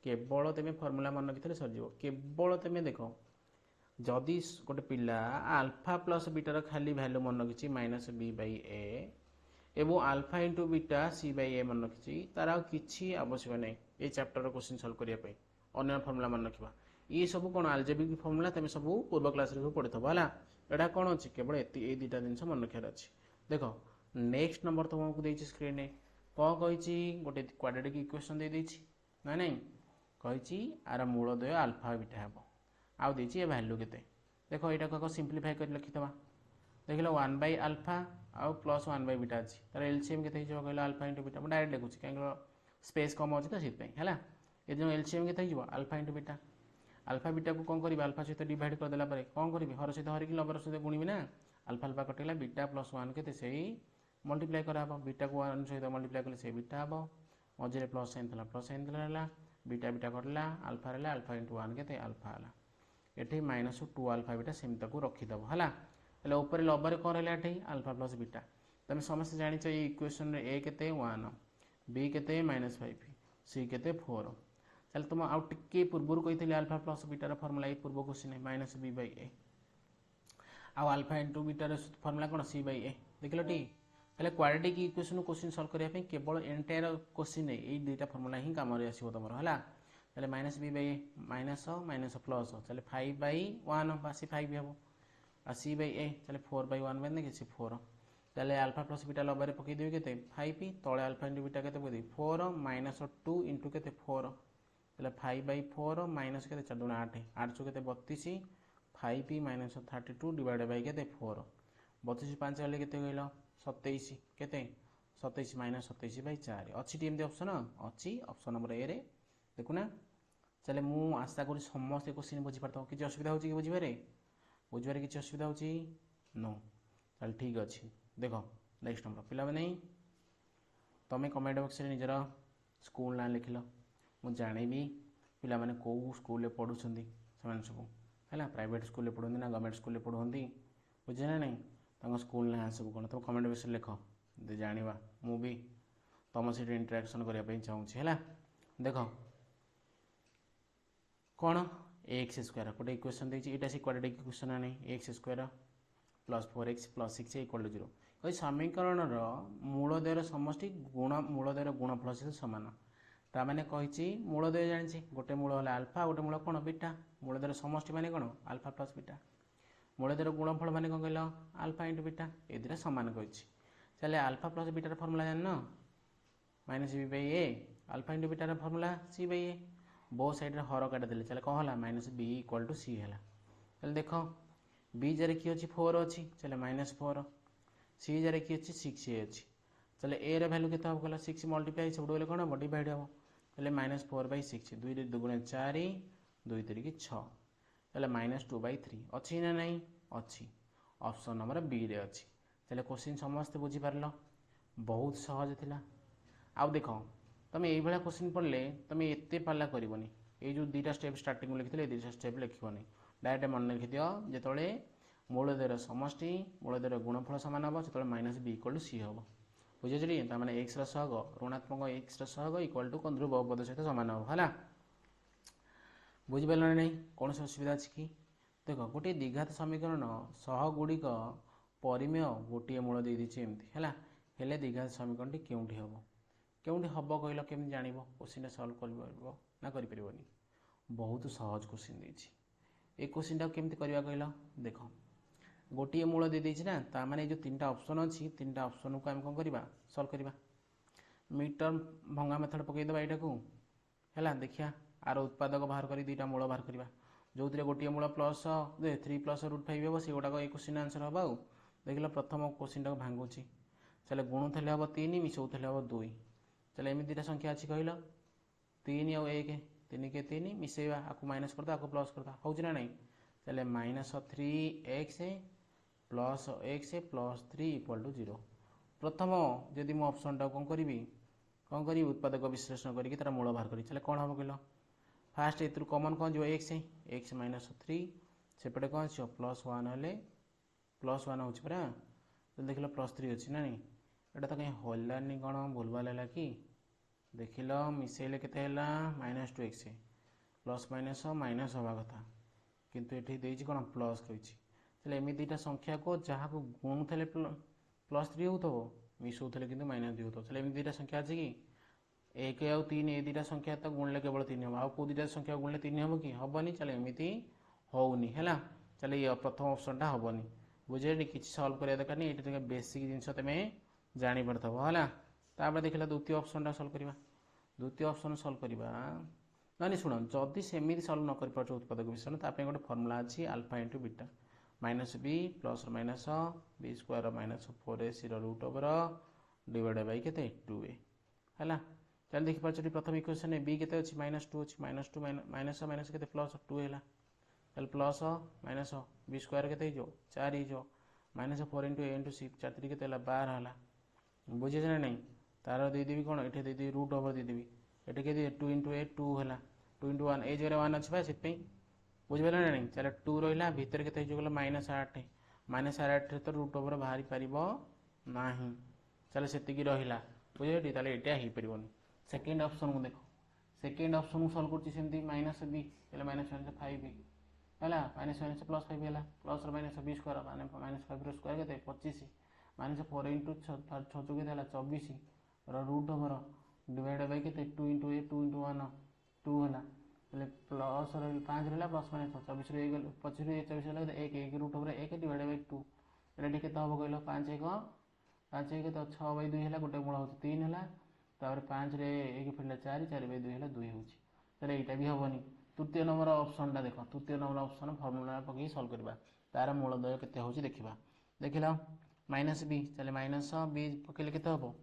केवल तमे फार्मूला मन रखितले सर जीवो केवल तमे देखो जदि गोटे पिला अल्फा प्लस बीटा रो खाली वैल्यू मन रखिछि -b/a एवं अल्फा इंटू बीटा c/a मन रखिछि तार आ किछि आवश्यक नै ए चैप्टर रो क्वेश्चन सॉल्व करिया पे अन्य फार्मूला मन रखिबा ये सब कोन अलजेब्रिक फार्मूला तमे सब पूर्व क्लास रे पढिथबो हला एडा कोन अछि केवल ए दुटा जिंस मन रखिया अछि देखो नेक्स्ट नंबर तुमको देछि स्क्रीन रे को कहिछि गोटे क्वाड्रेटिक इक्वेशन दे देछि ना नै कहिछि आर मूलदय अल्फा बीटा हबो आ देछि ए वैल्यू केते देखो एटा को सिंपलीफाई कर लिखितबा देखिलो 1/α आउ +1 बीटा अछि तार एलसीएम केते हिजो कहला अल्फा इंटू बीटा डायरेक्ट लिखुछि काहे स्पेस कम अछि त सित हैला ए जो एलसीएम केते हिजो alpha into beta alpha beta को कोन करबी अल्फा सहित डिवाइड कर देला परे कोन करबी हर सहित हर कि लबर सहित गुणिबी ना अल्फा अल्फा कटेला बीटा +1 केते सेही मल्टीप्लाई कराबो बीटा को 1 सहित मल्टीप्लाई करले से बीटा हबो मझे प्लस साइन थला प्लस साइन थला बीटा बीटा कटला अल्फा रहला अल्फा इंटू 1 केते अल्फा हला एठी -2 अल्फा बीटा सेम ताको रखि दबो हला એટલે ઉપર લબર કોણ રહેલા એઠી આલ્ફા પ્લસ બીટા તમે સમસ્ત જાણીଛ এই ইকুয়েশন રે a કેતે 1 b કેતે -5 c કેતે 4 তাহলে তুমি আউ টিকে পূর্বରୁ কইଥିଲି আলফা প্লস বিটা ର ফর্মুলা এই পূর্ব কোশ্চেন -b/a আউ আলফা ইনটু বিটা ର ফর্মুলা কোন c/a দেখিলটি তাহলে কোয়াড্রেটিক ইকুয়েশন কোশ্চেন সলভ করিয়া পই কেবল এন্টাयर কোশ্চেন এই দুইটা ফর্মুলা হি কাম রে আসিবো তমর हला তাহলে -b/a माइनस प्लस चले 5/1 बासी 5 हबो आ c/a चले 4/1 बने कि 4 चले अल्फा प्लस बीटा लबर पकई देबी केते 5 तळे अल्फा इनटू बीटा केते पकई 4 -2 इनटू केते 4 चले 5/4 माइनस केते 4 दूना 8 8 केते 32 5 -32 डिवाइडेड बाय केते 4 32 5 वाले केते गइलो 27 केते 27 -27/4 अछि टी एमदी ऑप्शन अछि ऑप्शन नंबर ए रे देखुना चले मु आशा करी समस्त क्वेश्चन बुझी पारतो कि असुविधा होची कि बुझिबारे बुझिबारे कि असुविधा होची नो चल ठीक अछि देखो नेक्स्ट नंबर पिला बनै तमे कमेंट बॉक्स रे निजरा स्कूल ना लिखिलो मु जानिबी पिला माने को स्कूल ले पढुछंदी समान सब हैला प्राइवेट स्कूल ले पढुंदी ना गवर्नमेंट स्कूल ले पढुंदी बुझे ना नहीं तंग स्कूल ना सब कोन तो कमेंट बॉक्स रे लिखो दे जानिबा मु भी तम से इंटरेक्शन करिया पई चाहू छी हैला देखो कौन एक्स स्क्वायर गोटे इक्वेशन देखिए यहाँ से क्वाड्रेटिक इक्वेशन ना x square plus 4x plus 6 equal to 0 ये समीकरण मूलदयर समष्टि गुण मूलदयर गुणफल सहित सामान ताने कही मूलदय जानी गोटे मूल है अल्फा गोटे मूल कौन बीटा मूलदयर समष्टि माने कौन अल्फा प्लस बीटा मूलदयर गुणफल माने कौन कहल अल्फा इंटू बीटा ए दुटा सामान कही चले अल्फा प्लस बीटार फर्मूला जान -b/a alpha into बीटार formula c/a बो साइड रे हर काट देले चले कौन है -b इक्वल टू c है चल देख b जारे कि अछि 4 अछि चले -4 c जारे कि अछि 6 अछि चले a रे वैल्यू केता हो गला 6 मल्टीप्लाई सब बोले कोन बॉडी डिवाइड हो चले -4/6 2 रे 2 गुणे 4 2 3 6 चले -2/3 अछि ना नहीं अछि ऑप्शन नंबर बी रे अछि चले क्वेश्चन समस्त बुझी पारलो बहुत सहज थिला आ देखो तमे एई भला क्वेश्चन पढ़ले तमे एते पाला करिवनी ए जो दुटा स्टेप स्टार्टिंग में लिखिले दुटा स्टेप लिखिवनी डायरेक्ट मन लिखि दियो जेतोले मूलदयर समष्टि मूलदयर गुणफल समान हबो जेतोले -b इक्वल टू c हबो बुझिजली त माने x रा सहग ऋणात्मक x रा सहग इक्वल टू कोन ध्रुव बहुपद सहित समान हबो हला बुझि पारल नै कोन असुविधा अछि कि देखो गोटे द्विघात समीकरण सह गुडिक परिमेय गोटे मूल दे दिछि एमति हला हेले द्विघात समीकरणटी केउंठी हबो केउंठी हबो कहलो केम जानिबो क्वेश्चन सॉल्व करबो ना करि परिबोनी बहुत सहज क्वेश्चन देछि ए क्वेश्चन टा केमति करबा कहलो देखो गोटे मूल दे देछि ना ता माने जो तीनटा ऑप्शन अछि तीनटा ऑप्शन को हम कोन करबा सॉल्व करबा मिड टर्म भंगा मेथड पकईदेवा यहाँ को है देखिया आर उत्पादक बाहर कर दुईटा मूल बाहर करवा जो गोटे मूल प्लस 3 + √5 हम से गुड़ाक ये क्वेश्चन आंसर हम आउ देख प्रथम क्वेश्चन टाक भांगुची चले गुणुले हम 3 मिसौले हम 2 चले एम दुटा संख्या अच्छी कहल 3 आउ 1 3 के 3 मिसेवा आपको माइनस करदा आपको प्लस करदा हो ना नहीं चले -3x प्लस x प्लस 3 = 0 प्रथम जदि मु ऑप्शन टा कौन करी उत्पादक विश्लेषण करके तार मूल बाहर करी चले कौन हम कहल फास्ट ए कमन कौन जो x -3 सेपटे कौन अच्छे +1 हेले +1 हो देख लो +3 अच्छी ना नहीं एटा तो कहीं हलानी कौन भूलभाल है कि देख लो मिसेले के -2x प्लस माइनस माइनस हवा कथा किंतु ये कौन प्लस कही चले एम दुटा संख्या को जहाँ को गुणुले +3 हो मिसौले कि -2 हो चले एम दुटा संख्या अच्छे कि 1 आउ 3 ये दुटा संख्या तो गुणले केवल 3 हम आउ दुटा संख्या गुणले 3 हम कि हेनी चले एमती होनी है चले ये प्रथम ऑप्शन टा हेनी बुझे कि सल्व करा दरकार नहीं ये बेसिक जिन तुम्हें जापर है देख द्वितीय ऑप्शन टा सल्व करवा द्वितीय ऑप्शन सल्व करवा ना शुण जदि सेमती सल्व न कर उत्पादक विषय तो गोटे फर्मुला अच्छी α × β -b + -b² -4ac √// के 2a है चल देखिए प्रथम इक्वेशन बी के अच्छी -2 अच्छी -2 माइनस माइनस के +2 है चल प्लस माइनस b² के 4 हो -4 × a × c 4 3 के 12 है बुझे ना नहीं तार देदेवी कौन ये देदेवी √// देदेवी ये के 2 × a 2 है 2 × 1 ए जगह 1 अच्छे से बुझे ना नहीं चल 2 रहा भितर के गला -8 -8 तो √// बाहर पार ना चल से रहा बुझे ये हो पारन सेकेंड ऑप्शन को देख सेकेंड ऑप्शन को सॉल्व करछि सेमती -b चले -5 है -+5 है प्लस -b² -5 के 25 -4 × 6 के 24 √// के 2 × a 2 × 1 2 है प्लस 5 रहा प्लस -24 25 24 1 √/1 / 2 ये के हम कहल 5 1 तो 6/2 है गोटे मूल हो 3 है 5 रे 1 फिर 4 4/2 है 2 हो चलो यहाँ भी हेनी तृतीय नंबर ऑप्शन टा देख तृतीय नंबर ऑप्शन फर्मुला पकई सॉल्व करवा तार मूलदय के देखा देख लो -b चले -b पकड़े के हम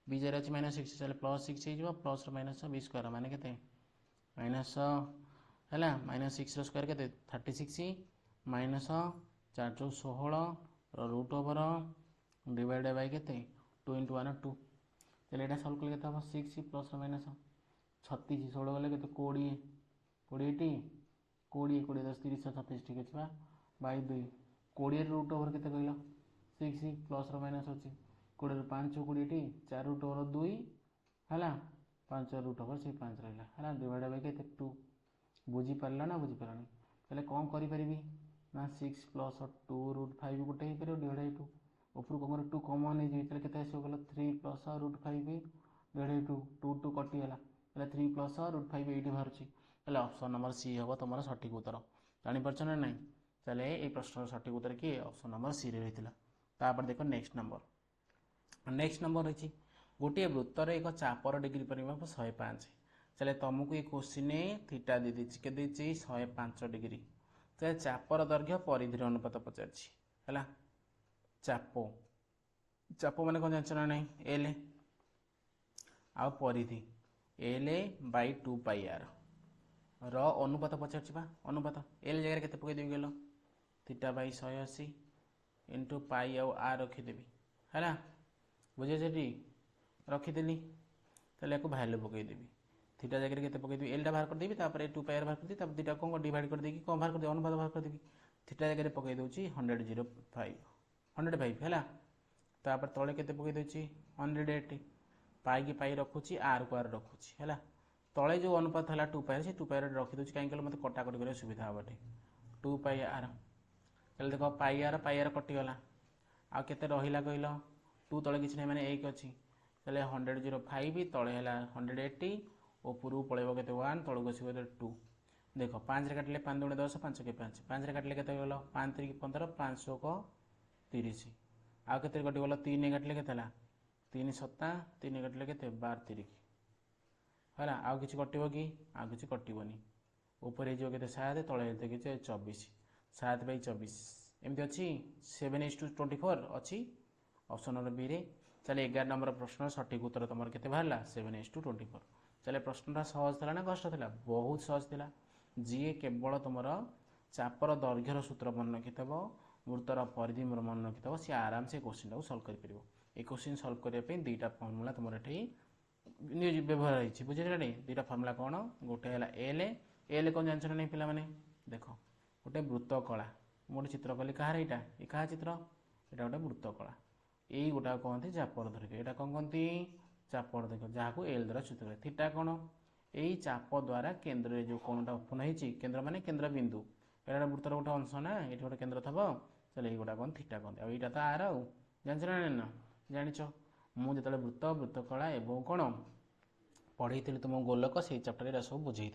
b जर अच्छी -6 चले +6 हो प्लस -b² माने के माइनस है -6² के 36 -4 × 16 √// के 2 × 1 2 चलिए यहाँ सल्व कले हम 6 प्लस -36 16 गले के 20 20 20 20 10 30 36 ठीक अच्छे बाई 2 20 √// के कहल 6 प्लस अच्छी 20 5 20 4 √/2 है 5 √/5 से 5 रहा है डिवाइड के 2 बुझीपारा ना बुझीपारानी चले कौन करी ना 6 प्लस 2 √5 गोटे हो पार डिवाइड 2 ऊपर कम 2 कमन हो के 3 प्लस √5 डिवाइड 2 2 2 कटिगला 3 प्लस √5 ये बाहर ऑप्शन नंबर सी हम तुम सठिक उत्तर जापर ना नहीं चले ये प्रश्न सठिक उत्तर किए ऑप्शन नंबर सी रही तापर देख नेक्स्ट नंबर रही गोटे वृत्तर एक चापर डिग्री परिमाप 105 चले तुमको ये क्वेश्चन थीटा दे दी के 105 डिग्री चले चापर दैर्घ्य परिधि अनुपात पचार है चाप माने कौन जान ना नहीं एल आ परिधि L/2πr अनुपात पचार अनुपात एल जगह के पकईदेवी गल θ/180 × पाई आर रखीदेवी है बुझे रखीदेली तेल या भैल्यू पकईदेवी थीटा जगह के पकईदेवी एल टा बाहर करदेवी 2πr बाहर करदेवी दुटा कौन डिवाइड कर देगी कौन बाहर कर अनुपात बाहर करदेवी थीटा जगह पकई दूसरी 105 है तापर तले के पकई दूसरी 180 पाई की पाई रखुची आर को आर रखुची है तले जो अनुपात है 2πr से 2πr रखीदे कहीं मतलब कटाकटी कर सुविधा हम 2πr चल देख पाई आर कटिगला आउ के रहा कहल 2 तले किसी नहीं मैंने 1 अच्छी चले 105 तले है 180 ऊपर पलैब के 1 तलू आसो 2 देख 5 रे काटिले 5 × 10 5 के 5 5 रे काटिले के गल 5 3 15 500 30 आउ के कटिगला 3 काटिले के तीन सत्ता तीन कटिले के 12 तिरिक है आउ कि कटो कि आउ कि कटोनी ऊपर हो के 7 तले कि 24 7 बाई 24 एमती अच्छी 7:24 अच्छी ऑप्शन नंबर बी रे। चले 11 नंबर प्रश्न सठिक उत्तर तुम के बाहर 7:24। चले प्रश्नटा सहज था ना कष्ट था बहुत सहज था जी केवल तुम चापर दैर्घ्यर सूत्र मन रखिथब वृत्तर परिधि मन रखिथब सी आराम से क्वेश्चन टाक सल्व कर क्वेश्चन सल्व करने दुईटा फर्मूला तुम ये व्यवहार होती बुझे दुईटा फर्मूला कौन गोटे है एल एल कौन जानछ ना नहीं पिला माने देख गोटे वृत्त कला गोटे चित्र कली कहार यहाँ ये क्या चित्र यहाँ गोटे वृत्त कला यही गोटा कहते चापर दैर्घ्य यहाँ कौन कहती चापर दैर्घ्य जहाँ एल द्वारा सूचित करें थीटा कौन यही चाप द्वारा केन्द्र जो कोणटा उत्पन्न होती केन्द्र माने केन्द्र बिंदु यहाँ वृत्तर गोटे अंश ना ये गोटे केन्द्र थब चलो ये गोटा कौन थीटा कहते यहाँ तो आर आउ जानछ ना जाच मुझे वृत्त वृत्त कला एवं कौन पढ़े तुम गोलक से चैप्टर सब बुझे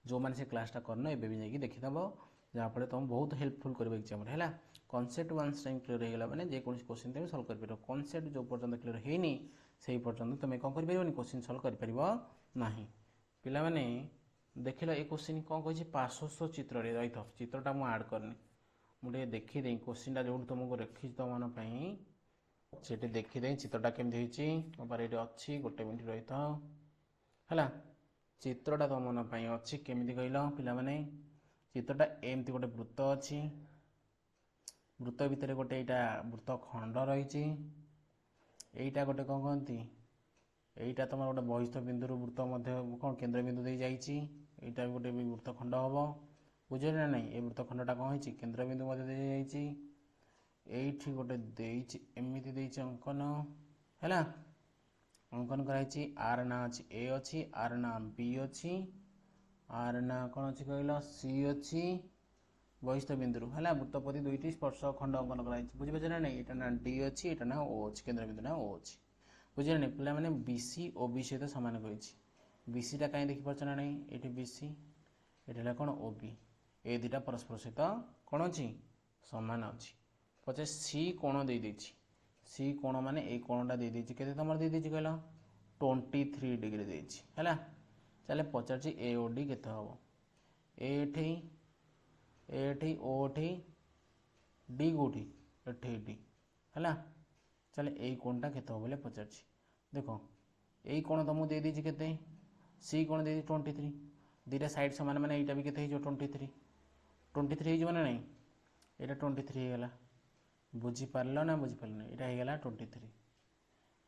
जो मैंने से क्लासटा करन एवं भी जाकि देखीदब जहाँफल तुम बहुत हेल्पफुल कर एग्जाम है कनसेप्ट वन्स टाइम क्लीयर होगा मैंने जेको क्वेश्चन तुम सल्व कर कनसेप्ट जो पर्यटन क्लीयर होनी से पर्यटन तुम कौन कर क्वेश्चन सल्व कर ना पिला माने देख ये क्वेश्चन कौन कही पार्श्वस्थ चित्र रही था चित्रटा मुझे आड करनी मुझे देखीदे क्वेश्चन जो तुमको रखी तुम मन से देखीदे चित्रटा केमती ये अच्छी गोटे मिनट रही था है चित्रटा तुम मन अच्छी केमी कहल पाने चित्रटा एमती गोटे वृत्त अच्छी वृत्त भितर गोटे यहाँ वृत्त खंड रही यहीटा गोटे कौन कहती यहीटा तुम गोटे बहिस्थ बिंदु वृत्त कौन केन्द्र बिंदु दे जाइए गोटे वृत्त खंड हम बुझे ना नहीं ये वृत्त खंडटा कौन है केन्द्र बिंदु ये गोटे एमती अंकन है अंकन कराई आर ना अच्छी ए अच्छी आर ना बी अच्छी आर ना कौन अच्छी कहल सी अच्छी बहिस्थ बिंदु है वृत्तपति दुईटी स्पर्श खंड अंकन कराई बुझे ना नहीं यहाँ ना डी अच्छी यहाँ ना ओ अच्छी केन्द्र बिंदु ना ओ अच्छी बुझे ना पे मैंने बीसी ओ बी सहित सामान कर बीसीटा कहीं देखिपार ना नहीं ये बीसी ये कौन ओ बी ए दुटा परस्पर सहित कौन अच्छी सामान अच्छी पचे सी कोण दे सी कोण माने ए कोणटा दे के तुम दे कहल 23 डिग्री है चले पचार ए ओ डी के हम एठी ओ डी कौटी एठी डी है चले यही कोणटा के बोले पचार देख यही कोण तुमको दे के सी कोण दे 23 दुईटा साइड सामान मैंने यहाँ भी के 23 हो ना नहीं यहाँ 23 होगा बुझीपार ना बुझीपार ना यहाँ होगा 23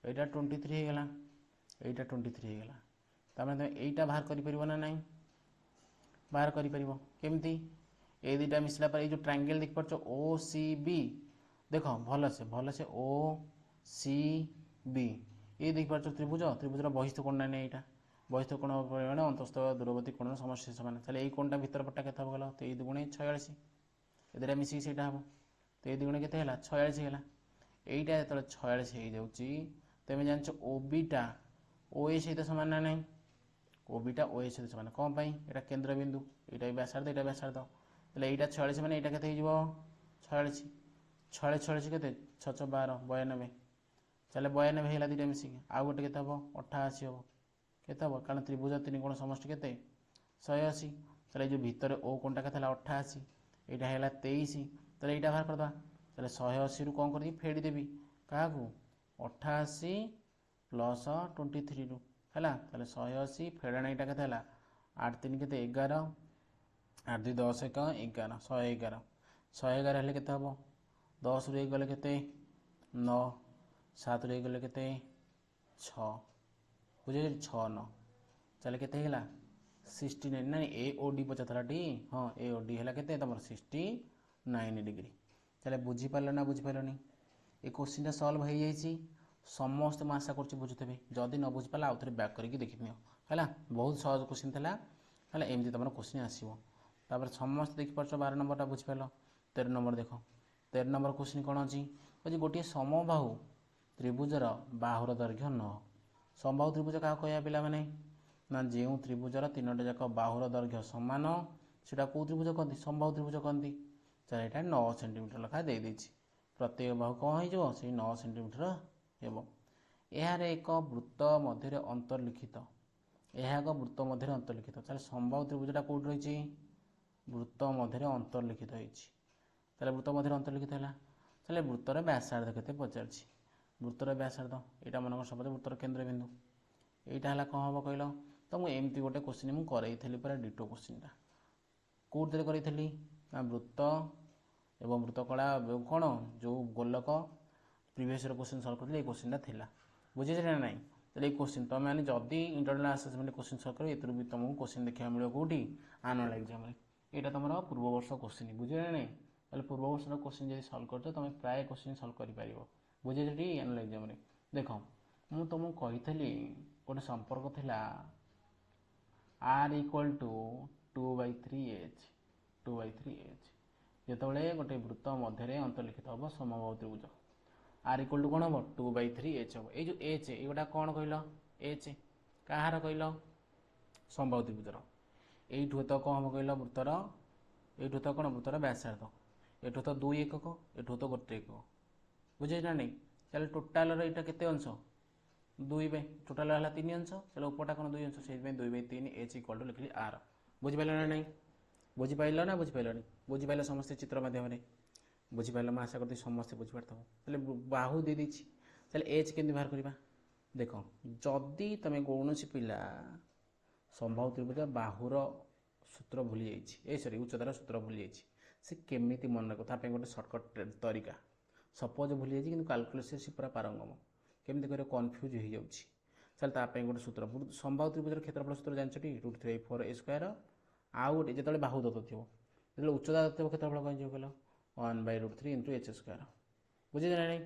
यहाँ 23 होगा यहाँ 23 होगा तुम यहीटा बाहर कर ना नहीं बाहर करमती ये दुटा मिसला पर जो ट्रायंगल देख पार्छ ओ सी बी देख भल से ओ सी बी ये देख पार्छ त्रिभुज त्रिभुजर बहिस्थ कोण ना यहाँ बहिस्थ कोण परिमाण अंतस्थ दूरवर्ती कोण समस्त सामान चले यही कोणटा भर पट्टा के गल तो ये दुगुणे 46 ये दुटा मिसिक से हम तो ये दुगुणे के 46 है यहीटा जो 46 हो जाऊँगी तुम जान ओबीटा ओ ए सहित सामान ना नहीं ओबीटा ओ ए सहित सामान कौन यहाँ केन्द्र बिंदु यहाँ व्यासार्ध यहाँ व्यासार्ध तो यहाँ 46 मैंने यहाँ के 46 46 के 6 12 92 चले 92 है दुटा मिसिक आउ गोटे के 88 हम के कारण त्रिभुज तीन कोण समष्टि के 180 चले जो भितर ओ कोणटा के 88 यहाँ है 23 तो यहाँ बाहर करदे चले 180 रु कौन कर फेड़ी देवी क्या 88 प्लस 23 रु है 180 फेड़ाण यहाँ के 8 3 के 11 8 2 10 1 11 111 111 हेल्ले के हम 10 रु गले के 9 7 रु गले के 6 बुझे 6 9 चले के 69 ना ए ओ डी पचार टी हाँ ए ओ डी है तुम 69 डिग्री चले बुझीपार ना बुझीपारनी ये क्वेश्चन सल्व हो जाइए समस्त मैं आशा कर बुझुथे जदि न बुझीपार आउ थे बैक करके देखी नि है बहुत सहज क्वेश्चन था एमती तुम क्वेश्चन आसो समस्त देखिपार 12 नंबरटा बुझीपार 13 नंबर देख 13 नंबर क्वेश्चन कौन अच्छी गोटे समबाहु त्रिभुजर बाहुर दैर्घ्य 9 समबाहु त्रिभुज क्या कह पिला माने ना जो त्रिभुजर तीनोटा जाक बाहुर दैर्घ्य सामान से कौ त्रिभुज कहती समबाहु त्रिभुज कहती चल यहाँ 9 सेंटीमीटर लेखा दे प्रत्येक बाहु कौन हो 9 सेंटीमीटर हे ଏହାର ଏକ ବୃତ୍ତ ମଧ୍ୟରେ ଅନ୍ତର୍ଲିଖିତ, ଏହା ଏକ ବୃତ୍ତ ମଧ୍ୟରେ ଅନ୍ତର୍ଲିଖିତ। ତାହେଲେ ସମବାହୁ ତ୍ରିଭୁଜଟା କେଉଁଠି ରହିଛି? ବୃତ୍ତ ମଧ୍ୟରେ ଅନ୍ତର୍ଲିଖିତ ହେଇଛି। ତାହେଲେ ବୃତ୍ତ ମଧ୍ୟରେ ଅନ୍ତର୍ଲିଖିତ ହେଲା। ତାହେଲେ ବୃତ୍ତର ବ୍ୟାସାର୍ଦ୍ଧ କେତେ ପଚାରିଛି? ବୃତ୍ତର ବ୍ୟାସାର୍ଦ୍ଧ ଏଇଟା ମନେକର ସପୋଜ ବୃତ୍ତର କେନ୍ଦ୍ରବିନ୍ଦୁ, ଏଇଟା ହେଲା କ'ଣ ହେବ କହିଲ? ତ ମୁଁ ଏମିତି ଗୋଟେ କୋଶ୍ଚିନ୍ ମୁଁ କରେଇଥିଲି ପୁରା ଡିଟୋ କୋଶ୍ଚିନ୍ଟା। କେଉଁଥିରେ କରେଇଥିଲି? ନା ବୃତ୍ତ ଏବଂ ବୃତ୍ତକଳା ଏବଂ କ'ଣ ଯେଉଁ ଗୋଲକ ପ୍ରିଭିୟସ୍ ଇୟର୍ କୋଶ୍ଚିନ୍ ସଲ୍ଭ କରିଥିଲି ଏଇ କୋଶ୍ଚିନ୍ଟା ଥିଲା। ବୁଝିଛ ନା ନାହିଁ? ତାହେଲେ ଏଇ କୋଶ୍ଚିନ୍ ତୁମେ ମାନେ ଯଦି ଇଣ୍ଟରନାଲ ଆସେସମେଣ୍ଟ କୋଶ୍ଚିନ୍ ସଲ୍ଭ କରିବ ଏଥିରୁ ବି ତୁମକୁ କୋଶ୍ଚିନ୍ ଦେଖିବାକୁ ମିଳିବ କେଉଁଠି? ଆନୁଆଲ୍ ଏକ୍ଜାମ୍ରେ। ଏଇଟା ତୁମର ପୂର୍ବବର୍ଷ କୋଶ୍ଚିନ୍। ବୁଝିଲ ନା ନାହିଁ? ତାହେଲେ ପୂର୍ବବର୍ଷର କୋଶ୍ଚିନ୍ ଯଦି ସଲ୍ଭ କରୁଛ ତୁମେ ପ୍ରାୟ କୋଶ୍ଚିନ୍ ସଲ୍ଭ କରିପାରିବ। ବୁଝିଛ ଟି ଆନୁଆଲ୍ ଏକ୍ଜାମ୍ରେ? ଦେଖ ମୁଁ ତୁମକୁ କହିଥିଲି ଗୋଟେ ସମ୍ପର୍କ ଥିଲା R equal to 2/3H 2/3H ଯେତେବେଳେ ଗୋଟେ ବୃତ୍ତ ମଧ୍ୟରେ ଅନ୍ତର୍ଲିଖିତ ହେବ ସମବାହୁ ତ୍ରିଭୁଜ। R ଇକ୍ୱାଲ୍ ଟୁ କ'ଣ ହେବ? 2/3H ହେବ। ଏଇ ଯେଉଁ H ଏଇଗୁଡ଼ା କ'ଣ କହିଲ? H କାହାର କହିଲ? ସମବାହୁ ତ୍ରିଭୁଜର। ଏଇଠୁ ତ କ'ଣ ହେବ କହିଲ? ବୃତ୍ତର ଏଇଠୁ ତ କ'ଣ? ବୃତ୍ତର ବ୍ୟାସାର୍ଦ୍ଧ। ଏଠୁ ତ 2 ଏକକ, ଏଠୁ ତ 1 ଏକକ। ବୁଝିଛ ନା ନାହିଁ? ତାହେଲେ ଟୋଟାଲର ଏଇଟା କେତେ ଅଂଶ? 2 ଟୋଟାଲ ହେଲା 3 ଅଂଶ। ତାହେଲେ ଉପରଟା କ'ଣ 2 ଅଂଶ, ସେଇଥିପାଇଁ 2/3 H ଇକ୍ୱାଲ୍ ଟୁ ଲେଖିଲି R। ବୁଝିପାରିଲ ନା ନାହିଁ? ବୁଝିପାରିଲ ନା ବୁଝିପାରିଲନି? ବୁଝିପାରିଲ ସମସ୍ତେ ଚିତ୍ର ମାଧ୍ୟମରେ? ବୁଝିପାରିଲ? ମୁଁ ଆଶା କରୁଛି ସମସ୍ତେ ବୁଝିପାରିଥିବ। ତାହେଲେ ବାହୁ ଦେଇଦେଇଛି। ତାହେଲେ H କେମିତି ବାହାର କରିବା? ଦେଖ ଯଦି ତୁମେ କୌଣସି ପିଲା ସମବାହୁ ତ୍ରିଭୁଜ ବାହୁର ସୂତ୍ର ଭୁଲି ଯାଇଛି, ସରି ଉଚ୍ଚତାର ସୂତ୍ର ଭୁଲି ଯାଇଛି, ସେ କେମିତି ମନେ ରଖିବ? ତା ପାଇଁ ଗୋଟେ ସର୍ଟକଟ୍ ତରିକା। ସପୋଜ ଭୁଲି ଯାଇଛି କିନ୍ତୁ କାଲକୁଲେସନ୍ ସେ ପୁରା ପାରଙ୍ଗମ, କେମିତି କରିବ? କନଫ୍ୟୁଜ୍ ହେଇଯାଉଛି। ତାହେଲେ ତା ପାଇଁ ଗୋଟେ ସୂତ୍ର, ସମବାହୁ ତ୍ରିଭୁଜର କ୍ଷେତ୍ରଫଳ ସୂତ୍ର ଜାଣିଛଟି? √3/4a²। ଆଉ ଗୋଟେ ଯେତେବେଳେ ବାହୁ ଦତ୍ତ ଥିବ, ଯେତେବେଳେ ଉଚ୍ଚତା ଦତ୍ତ ଥିବ କ୍ଷେତ୍ରଫଳ କ'ଣ ହେଇଯିବ କହିଲ? 1/√3 × h²। ବୁଝିଛ ନା ନାହିଁ?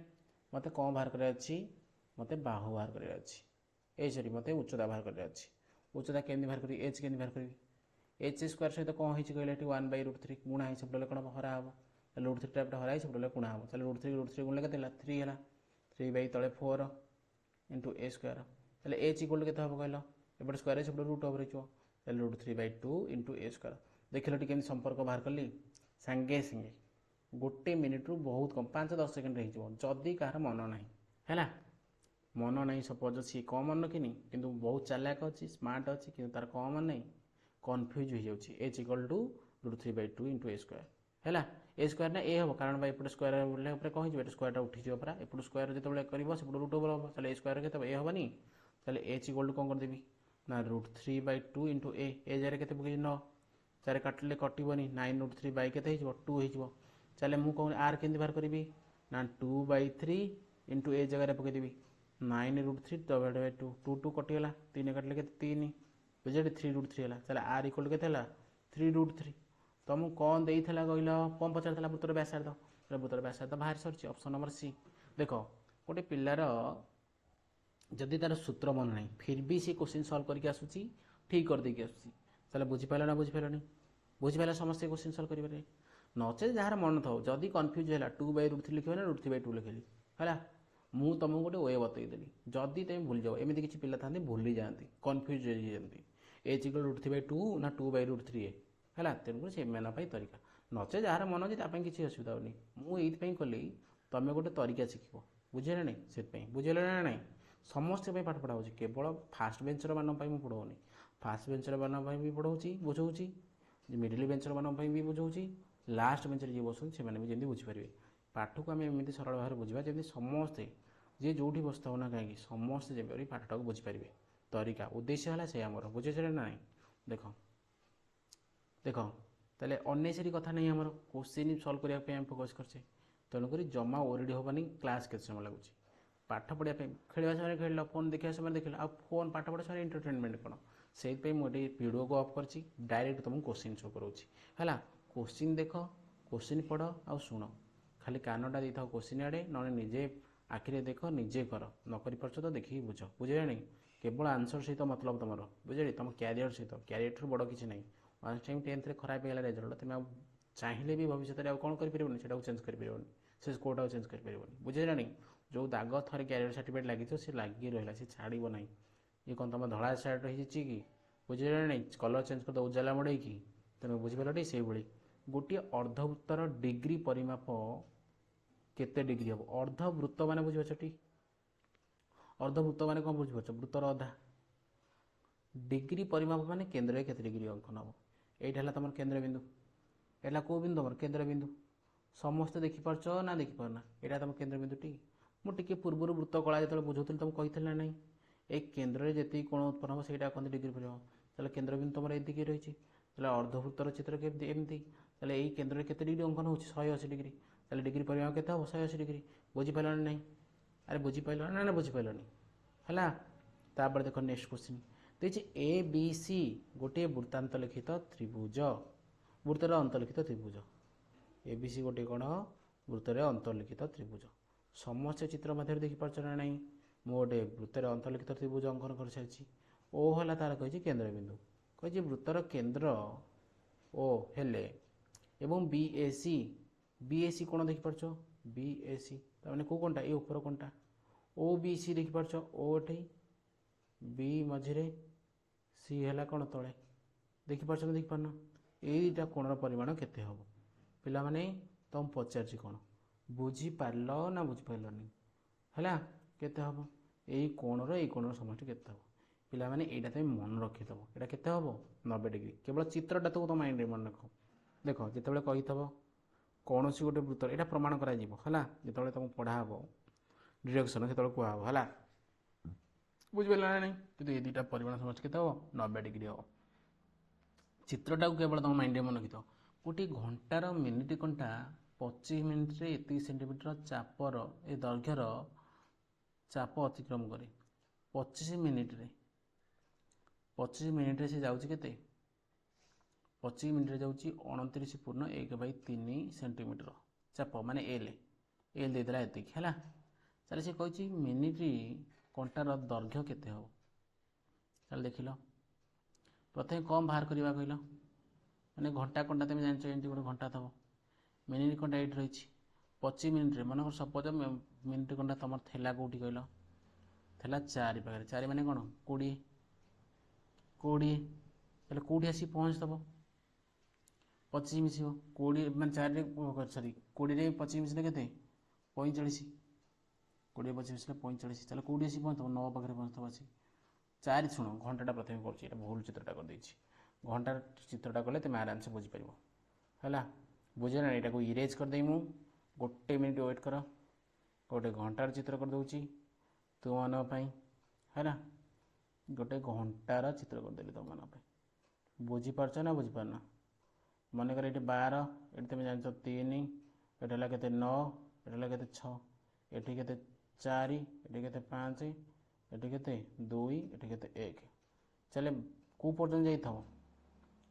ମୋତେ କ'ଣ ବାହାର କରିବାର ଅଛି? ମୋତେ ବାହୁ ବାହାର କରିବାର ଅଛି। ସରି ମୋତେ ଉଚ୍ଚତା ବାହାର କରିବାର ଅଛି। ଉଚ୍ଚତା କେମିତି ବାହାର କରିବି? H କେମିତି ବାହାର କରିବି? h² ସହିତ କ'ଣ ହେଇଛି କହିଲେ? ଏଠି 1/√3 ଗୁଣା ହେଇଛି, ସେପଟେ କ'ଣ ହରା ହେବ? √3 ଟା ହରା ହେଇଛି, ସେପଟେ ଗୁଣା ହେବ। ତାହେଲେ √3 ଗୁଣିଲେ କେତେ ହେଲା? 3 ହେଲା। 3/4 × a²। ତାହେଲେ H ଇକ୍ୱାଲ୍ ଟୁ କେତେ ହେବ କହିଲ? ଏପଟେ ସ୍କୋୟାର ହେଇଛି, ସେପଟେ ରୁଟ୍ ଓଭର୍ ହେଇଯିବ। ତାହେଲେ √3/2 × a²। ଦେଖିଲ ଟି କେମିତି ସମ୍ପର୍କ ବାହାର କଲି? ସାଙ୍ଗେ ସାଙ୍ଗେ 1 ମିନିଟ୍ରୁ ବହୁତ କମ୍ 5-10 ସେକେଣ୍ଡରେ ହେଇଯିବ, ଯଦି କାହାର ମନ ନାହିଁ ହେଲା। ମନ ନାହିଁ ସପୋଜ ସିଏ କ'ଣ ମନେ ରଖିନି, କିନ୍ତୁ ବହୁତ ଚାଲାକ ଅଛି, ସ୍ମାର୍ଟ ଅଛି, କିନ୍ତୁ ତାର କ'ଣ ମନେ ନାହିଁ, କନଫ୍ୟୁଜ୍ ହେଇଯାଉଛି। H ଇକ୍ୱାଲ୍ ଟୁ √3/2 × a² ହେଲା। a² ନା a ହେବ, କାରଣ ଏପଟେ ସ୍କୋୟାର ବୋଲେ ଉପରେ କ'ଣ ହେଇଯିବ? ଏଠି ସ୍କୋୟାରଟା ଉଠିଯିବ ପୁରା। ଏପଟୁ ସ୍କୋୟାର ଯେତେବେଳେ କରିବ ସେପଟେ ରୁଟ୍ ଓଭର୍ ହେବ। ତାହେଲେ a² କେତେ ହେବ? a ହେବନି? ତାହେଲେ H ଇକ୍ୱାଲ୍ ଟୁ କ'ଣ କରିଦେବି ନା √3/2 × a ଜାଗାରେ କେତେ ପକେଇଛି? 9। 4 କାଟିଲେ କଟିବନି, 9√3 କେତେ ହେଇଯିବ? 2 ହେଇଯିବ। ତାହେଲେ ମୁଁ କ'ଣ R କେମିତି ବାହାର କରିବି? ନା 2/3 × a ଜାଗାରେ ପକେଇଦେବି 9√3/2। 2 କଟିଗଲା, 3 କାଟିଲେ କେତେ? 3। ବୁଝିଲେ? 3√3 ହେଲା। ତାହେଲେ R ଇକ୍ୱାଲ୍ ଟୁ କେତେ ହେଲା? 3√3। ତୁମକୁ କ'ଣ ଦେଇଥିଲା କହିଲ? କ'ଣ ପଚାରିଥିଲା? ବୃତ୍ତର ବ୍ୟାସାର୍ଦ୍ଧ। ବୃତ୍ତର ବ୍ୟାସାର୍ଦ୍ଧ ବାହାରି ସରିଛି, ଅପସନ୍ ନମ୍ବର C। ଦେଖ ଗୋଟେ ପିଲାର ଯଦି ତାର ସୂତ୍ର ମନେ ନାହିଁ, ଫିର୍ ବି ସେ କୋଶ୍ଚିନ୍ ସଲ୍ଭ କରିକି ଆସୁଛି, ଠିକ୍ କରିଦେଇକି ଆସୁଛି, ତାହେଲେ ବୁଝିପାରିଲ ନା ବୁଝିପାରିଲନି? ବୁଝିପାରିଲ? ସମସ୍ତେ କୋଶ୍ଚିନ୍ ସଲ୍ଭ କରିପାରିବେ। ନଚେତ୍ ଯାହାର ମନ ଥାଉ, ଯଦି କନଫ୍ୟୁଜ୍ ହେଲା 2/√3 ଲେଖିବ ନା √3/2 ଲେଖିଲି ହେଲା। ମୁଁ ତୁମକୁ ଗୋଟେ ୱେ ବତେଇଦେଲି, ଯଦି ତୁମେ ଭୁଲିଯାଅ। ଏମିତି କିଛି ପିଲା ଥାନ୍ତି ଭୁଲି ଯାଆନ୍ତି, କନଫ୍ୟୁଜ୍ ହେଇଯାଆନ୍ତି। H ଇକ୍ୱାଲ୍ ଟୁ √3/2 ନା 2/√3 ହେଲା। ତେଣୁକରି ସେମାନଙ୍କ ପାଇଁ ତରିକା। ନଚେତ୍ ଯାହାର ମନ ଅଛି ତା ପାଇଁ କିଛି ଅସୁବିଧା ହେଉନି। ମୁଁ ଏଇଥିପାଇଁ କଲି ତୁମେ ଗୋଟେ ତରିକା ଶିଖିବ। ବୁଝିଲ ନା ନାହିଁ? ସେଥିପାଇଁ ବୁଝିଲ ନା ନାହିଁ? ସମସ୍ତଙ୍କ ପାଇଁ ପାଠ ପଢ଼ା ହେଉଛି, କେବଳ ଫାଷ୍ଟ ବେଞ୍ଚର ମାନଙ୍କ ପାଇଁ ମୁଁ ପଢ଼ାଉନି। ଫାଷ୍ଟ ବେଞ୍ଚର ମାନଙ୍କ ପାଇଁ ବି ପଢ଼ାଉଛି, ବୁଝାଉଛି, ମିଡ଼ିଲ୍ ବେଞ୍ଚର ମାନଙ୍କ ପାଇଁ ବି ବୁଝାଉଛି, ଲାଷ୍ଟ ବେଞ୍ଚରେ ଯିଏ ବସୁଛନ୍ତି ସେମାନେ ବି ଯେମିତି ବୁଝିପାରିବେ। ପାଠକୁ ଆମେ ଏମିତି ସରଳ ଭାବରେ ବୁଝିବା ଯେମିତି ସମସ୍ତେ ଯିଏ ଯେଉଁଠି ବସିଥାଉ ନା କାହିଁକି ସମସ୍ତେ ଯେପରି ପାଠଟାକୁ ବୁଝିପାରିବେ। ତରିକା ଉଦ୍ଦେଶ୍ୟ ହେଲା ସେ ଆମର। ବୁଝିଛ ନା ନାହିଁ? ଦେଖ ତାହେଲେ ଅନେସେରୀ କଥା ନାହିଁ, ଆମର କୋଶ୍ଚିନ୍ ସଲ୍ଭ କରିବା ପାଇଁ ଆମେ ଫୋକସ୍ କରିଛେ। ତେଣୁକରି ଜମା ଓରିଡ଼ି ହେବନି କ୍ଲାସ୍ କେତେ ସମୟ ଲାଗୁଛି। ପାଠ ପଢ଼ିବା ପାଇଁ ଖେଳିବା ସମୟରେ ଖେଳିଲ, ଫୋନ୍ ଦେଖିବା ସମୟରେ ଦେଖିଲ, ଆଉ ଫୋନ୍ ପାଠ ପଢ଼ିବା ସମୟରେ ଏଣ୍ଟରଟେନମେଣ୍ଟ କ'ଣ? ସେଇଥିପାଇଁ ମୁଁ ଏଠି ଭିଡ଼ିଓକୁ ଅଫ୍ କରିଛି, ଡାଇରେକ୍ଟ ତୁମକୁ କୋଶ୍ଚିନ୍ ଶୋ କରାଉଛି ହେଲା। କୋଶ୍ଚିନ୍ ଦେଖ, କୋଶ୍ଚିନ୍ ପଢ଼ ଆଉ ଶୁଣ। ଖାଲି କାନଟା ଦେଇଥାଉ କୋଶ୍ଚିନ୍ ଆଡ଼େ, ନହେଲେ ନିଜେ ଆଖିରେ ଦେଖ, ନିଜେ କର। ନ କରିପାରୁଛ ତ ଦେଖିକି ବୁଝ। ବୁଝିଲେ ନାହିଁ? କେବଳ ଆନ୍ସର ସହିତ ମତଲବ ତୁମର। ବୁଝିଲେ? ତୁମ କ୍ୟାରିୟର ସହିତ, କ୍ୟାରିୟରଠାରୁ ବଡ଼ କିଛି ନାହିଁ। ୱାନ୍ସ ଟାଇମ୍ 10th ଖରାପ ହେଇଗଲା ରେଜଲ୍ଟ, ତୁମେ ଆଉ ଚାହିଁଲେ ବି ଭବିଷ୍ୟତରେ ଆଉ କ'ଣ କରିପାରିବନି? ସେଟାକୁ ଚେଞ୍ଜ କରିପାରିବନି, ସେ ସ୍କୋରଟାକୁ ଚେଞ୍ଜ କରିପାରିବନି। ବୁଝିଲେ ନାହିଁ? ଯେଉଁ ଦାଗ ଥରେ କ୍ୟାରିୟର ସାର୍ଟିଫିକେଟ୍ ଲାଗିଥିବ ସେ ଲାଗି ରହିଲା, ସେ ଛାଡ଼ିବ ନାହିଁ। ଇଏ କ'ଣ ତୁମ ଧଳା ସାର୍ଟ ହେଇଯାଇଛି କି? ବୁଝିଲେ ନାହିଁ? କଲର୍ ଚେଞ୍ଜ କରିଦେବ ଉଜାଲା ମଡ଼େଇକି। ତେଣୁ ବୁଝିପାରିଲଟି? ସେଇଭଳି ଗୋଟିଏ ଅର୍ଦ୍ଧବୃତ୍ତର ଡିଗ୍ରୀ ପରିମାପ କେତେ ଡିଗ୍ରୀ ହେବ? ଅର୍ଦ୍ଧବୃତ୍ତ ମାନେ ବୁଝିପାରୁଛଟି? अर्धवृत्त माने कौन बुझीपार वृत्तर अधा डिग्री परिमाप माने केन्द्र केते डिग्री अंकन हम ये तुम केन्द्रबिंदु एटा कौ बिंदु तुम केन्द्रबिंदु समस्ते देखिपार ना देखिपारना यहाँ तुम केन्द्रबिंदु टी मुझे पूर्व वृत्त कला जो बुझाऊँ तुम कही ना नहीं ये केन्द्र में जी कोण उत्पन्न हम सहीटा कहते डिग्री परिमाप ताहले केन्द्रबिंदु तुम ये रही अर्धवृत्तर चित्र केमती एमती यही केन्द्र केते डिग्री अंकन हो 180 डिग्री ताहले डिग्री परिमाप केते हम 180 डिग्री बुझीपार ना अरे बुझीपार ना बुझीपार है तापर देख नेक्स्ट क्वेश्चन देखिए ए बी सी गोटे वृत्तांत लिखित त्रिभुज वृत्तर अंतलिखित त्रिभुज ए बी सी गोटे कौन वृत्तर अंतलिखित त्रिभुज समस्त चित्र मध्य देखिपार ना नहीं मुझे वृत्तर अंतलिखित त्रिभुज अंकन कर सारी ओ है तार कही केन्द्रबिंदु कही वृत्तर केन्द्र ओ हेले एवं बी ए सी कौन देखिपार बी ए सी तार कौ कौनटा ये ऊपर कौनटा ओ बी सी देखिपार ओ एटे बी मझे सी है कौन तले देखिपार देखिपार यहीटा कोणर परिमाण केते हम पिला माने तुम पचार कौन बुझीपार ना बुझीपारनी है केते हम यही कोणर यही कोणर समष्टि केते हम पिला माने एटा तुम मन रखिथब एटा केते हम 90 डिग्री केवल चित्रटा तो तुम माइंड मन रख देख जिते कही कौन सी गोटे वृत्तर यहाँ प्रमाण करा जो तुम पढ़ा हम डिरेक्शन से कहब है बुझिपार ना नहीं कि ये दुटा परिमाण समस्त केते हम 90 डिग्री हम चित्रटा को केवल तुम माइंड मन रखिथ गोटे घंटार मिनिट घंटा 25 मिनिट एति सेंटीमीटर चापर ए दैर्घ्यर चाप अतिक्रम करे 25 मिनिट से जाऊँगी केते 25 मिनिट जाऊँगी 29.1/3 सेंटीमीटर चाप माने एल देदेला एति है चल सी कही मिनिट घंटार दैर्घ्य केते हम चल देख लो प्रथम कम बाहर करवा कहल मैंने घंटा कंटा तुम जान एमती गोटे घंटा थब मिनिट घंटा ये रही 25 मिनिट मन सपोज मिनिट घंटा तुम थेला कौटी कहल थेला 4 पाखे 4 माने कौन 20 ताहले कौटी आसी पहुँचदब 25 मिस 20 मान 4 सरी 20 25 मिसले के 45 20 25 मिसले 45 ताहले कौटी आसी पहुँचदब 9 पाखे पहुँचदब आसी 4 शुण घंटाटा प्रथम कर भूल चित्रटा कर घंटार चित्रटा कले तुम आराम से बुझीपार है बुझे ना यहाँ को इरेज करदे मु गोटे मिनिट वेट कर गोटे घंटार चित्र कर दूची तुम मन है गोटे घंटार चित्र करदेली तुम मन बुझीपार ना बुझीपारना मनकर ये 12 ये तुम जान 3 ये के 9 ये के 6 ये के 4 ये के 5 ये के 2 ये के 1 चले कौ पर्यटन जाइथ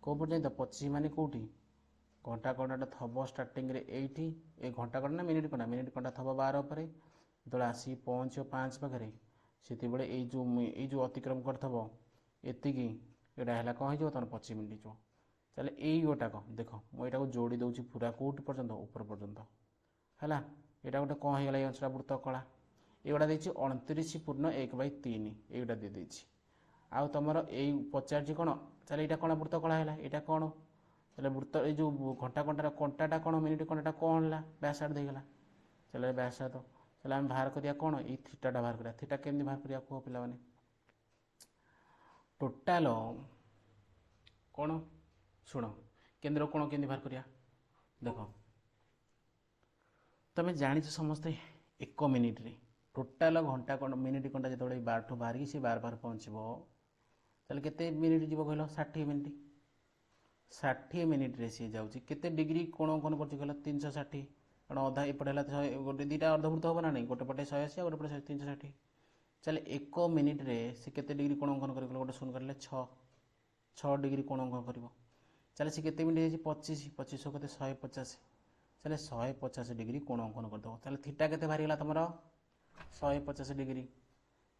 कौ पर्यटन 25 माने कौटी घंटा कंटा थब स्टार्टिंग रे एठी ए घंटा कंटा मिनिट कंटा थब 12 पर जो आसी पहुँच 5 पाखे से जो अतिक्रम करथब एतिकी यहाँ कौन हो तुम 25 मिनिट जो चले यही गोटाक देख मुझे जोड़ी दूसरी पूरा कौट पर्यटन ऊपर पर्यटन है यहाँ गोटे कौन होगा ये अंशटा वृत्त कला एगुड़ा देखिए 29.1/3 एगुड़ा दे देछि आउ तुम यही पचार कौन चल यहाँ कौन वृत्त कला है यहाँ कौन चले वृत्त ये जो घंटा कंटार कंटाटा कौन मिनिट कंटाटा कौन है व्यासार्ध देगला चल व्यासार्ध चल आम बाहर करिया कौन ये थीटाटा बाहर करिया थीटा केमती बाहर करिया कह पिला माने टोटाल कौन शुण केन्द्र कोण केमती बाहर करिया देख तुम जानी समस्ते 1 मिनिट रे टोटाल घंटा मिनिट घंटा जो 12 बाहर की सी 12 पहुँचब चल के मिनिट जीव कहल 60 मिनिट 60 मिनिट रे सी जाऊँगी केते डिग्री कोण कोण कर 360 कारण अधा एपटे गोटे दुटा अर्धवृत्त हम ना नहीं गोटे पटे 180 गोटे पटे 360 चले 1 मिनिट रे से केते डिग्री कोण अंकन कर गोटे शून्य कर 6 डिग्री कोण अंकन कर चले सी केते मिनिट 25 25 के 150 चले 150 डिग्री कोण अंकन करदेव चले थीटा केते बाहरी गला तुम 150 डिग्री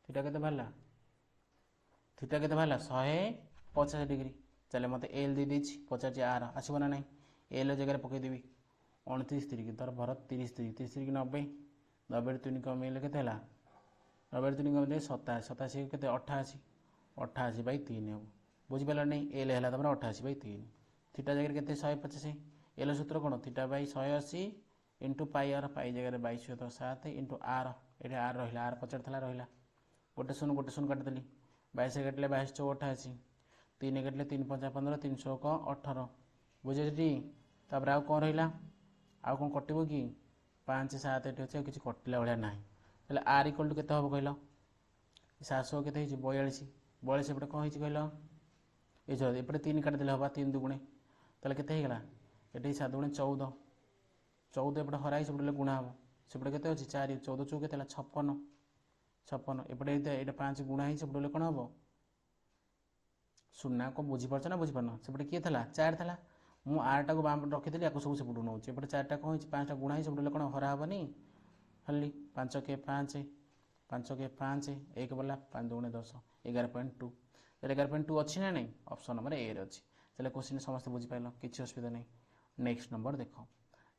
थीटा केते बाहरला थीटा केते बाहरला 150 डिग्री चले मत एल दे देछि 50 आर आसब ना नहीं एल जगह पकईदेवी 29 तारीख तार भर 30 तारीख 30 तारीख 90 90 3 कमेले के 90 3 कमेले 27 27 के 88 88/3 हम बुझिपार नहीं एल है तुम 88/3 थीटा जगह के 150 एल सूत्र कौन theta by 180 into pi R pi जगह 22/7 इंटू आर ये आर रहा आर 50 था रहा गोटे शून्य काटिदेली 22 काटिले 22 चौ 88 3 काटिले 3 5 15 3 6 18 बुझे तापर आउ कौन रहा आउ कौन कटो कि 5 7 ये अच्छे किसी कटिला भाया ना ताहले आर इक्वल टू केते हम कहल 700 केते 42 42 एपटे कौन कहल ये एपटे 3 काटिदेले हम 3 दुगुणे ताहले केते हो गला ये 7 दुगुणे 14 14 एपटे हराई से गुणा हम सेपटे केते अच्छे 4 14 चौ के 56 56 एपटे ये 5 गुणा ही सेपटे कौन हम शून्य को बुझीपार ना बुझीपार सेपटे किए था 4 था मु आरटा को बाम रखीदी या सब सेपटू नौ एपटे 4टा कौन 5टा गुणा ही सब कौन हरा हेनी खाली 5 के 5 5 के 5 1 बोला 5 दुगुणे 10 11.2 11.2 अच्छी ना नहीं ऑप्शन नंबर ए रे अच्छी चले क्वेश्चन समस्त बुझीपार किसी असुविधा नहीं नेक्स्ट नंबर देख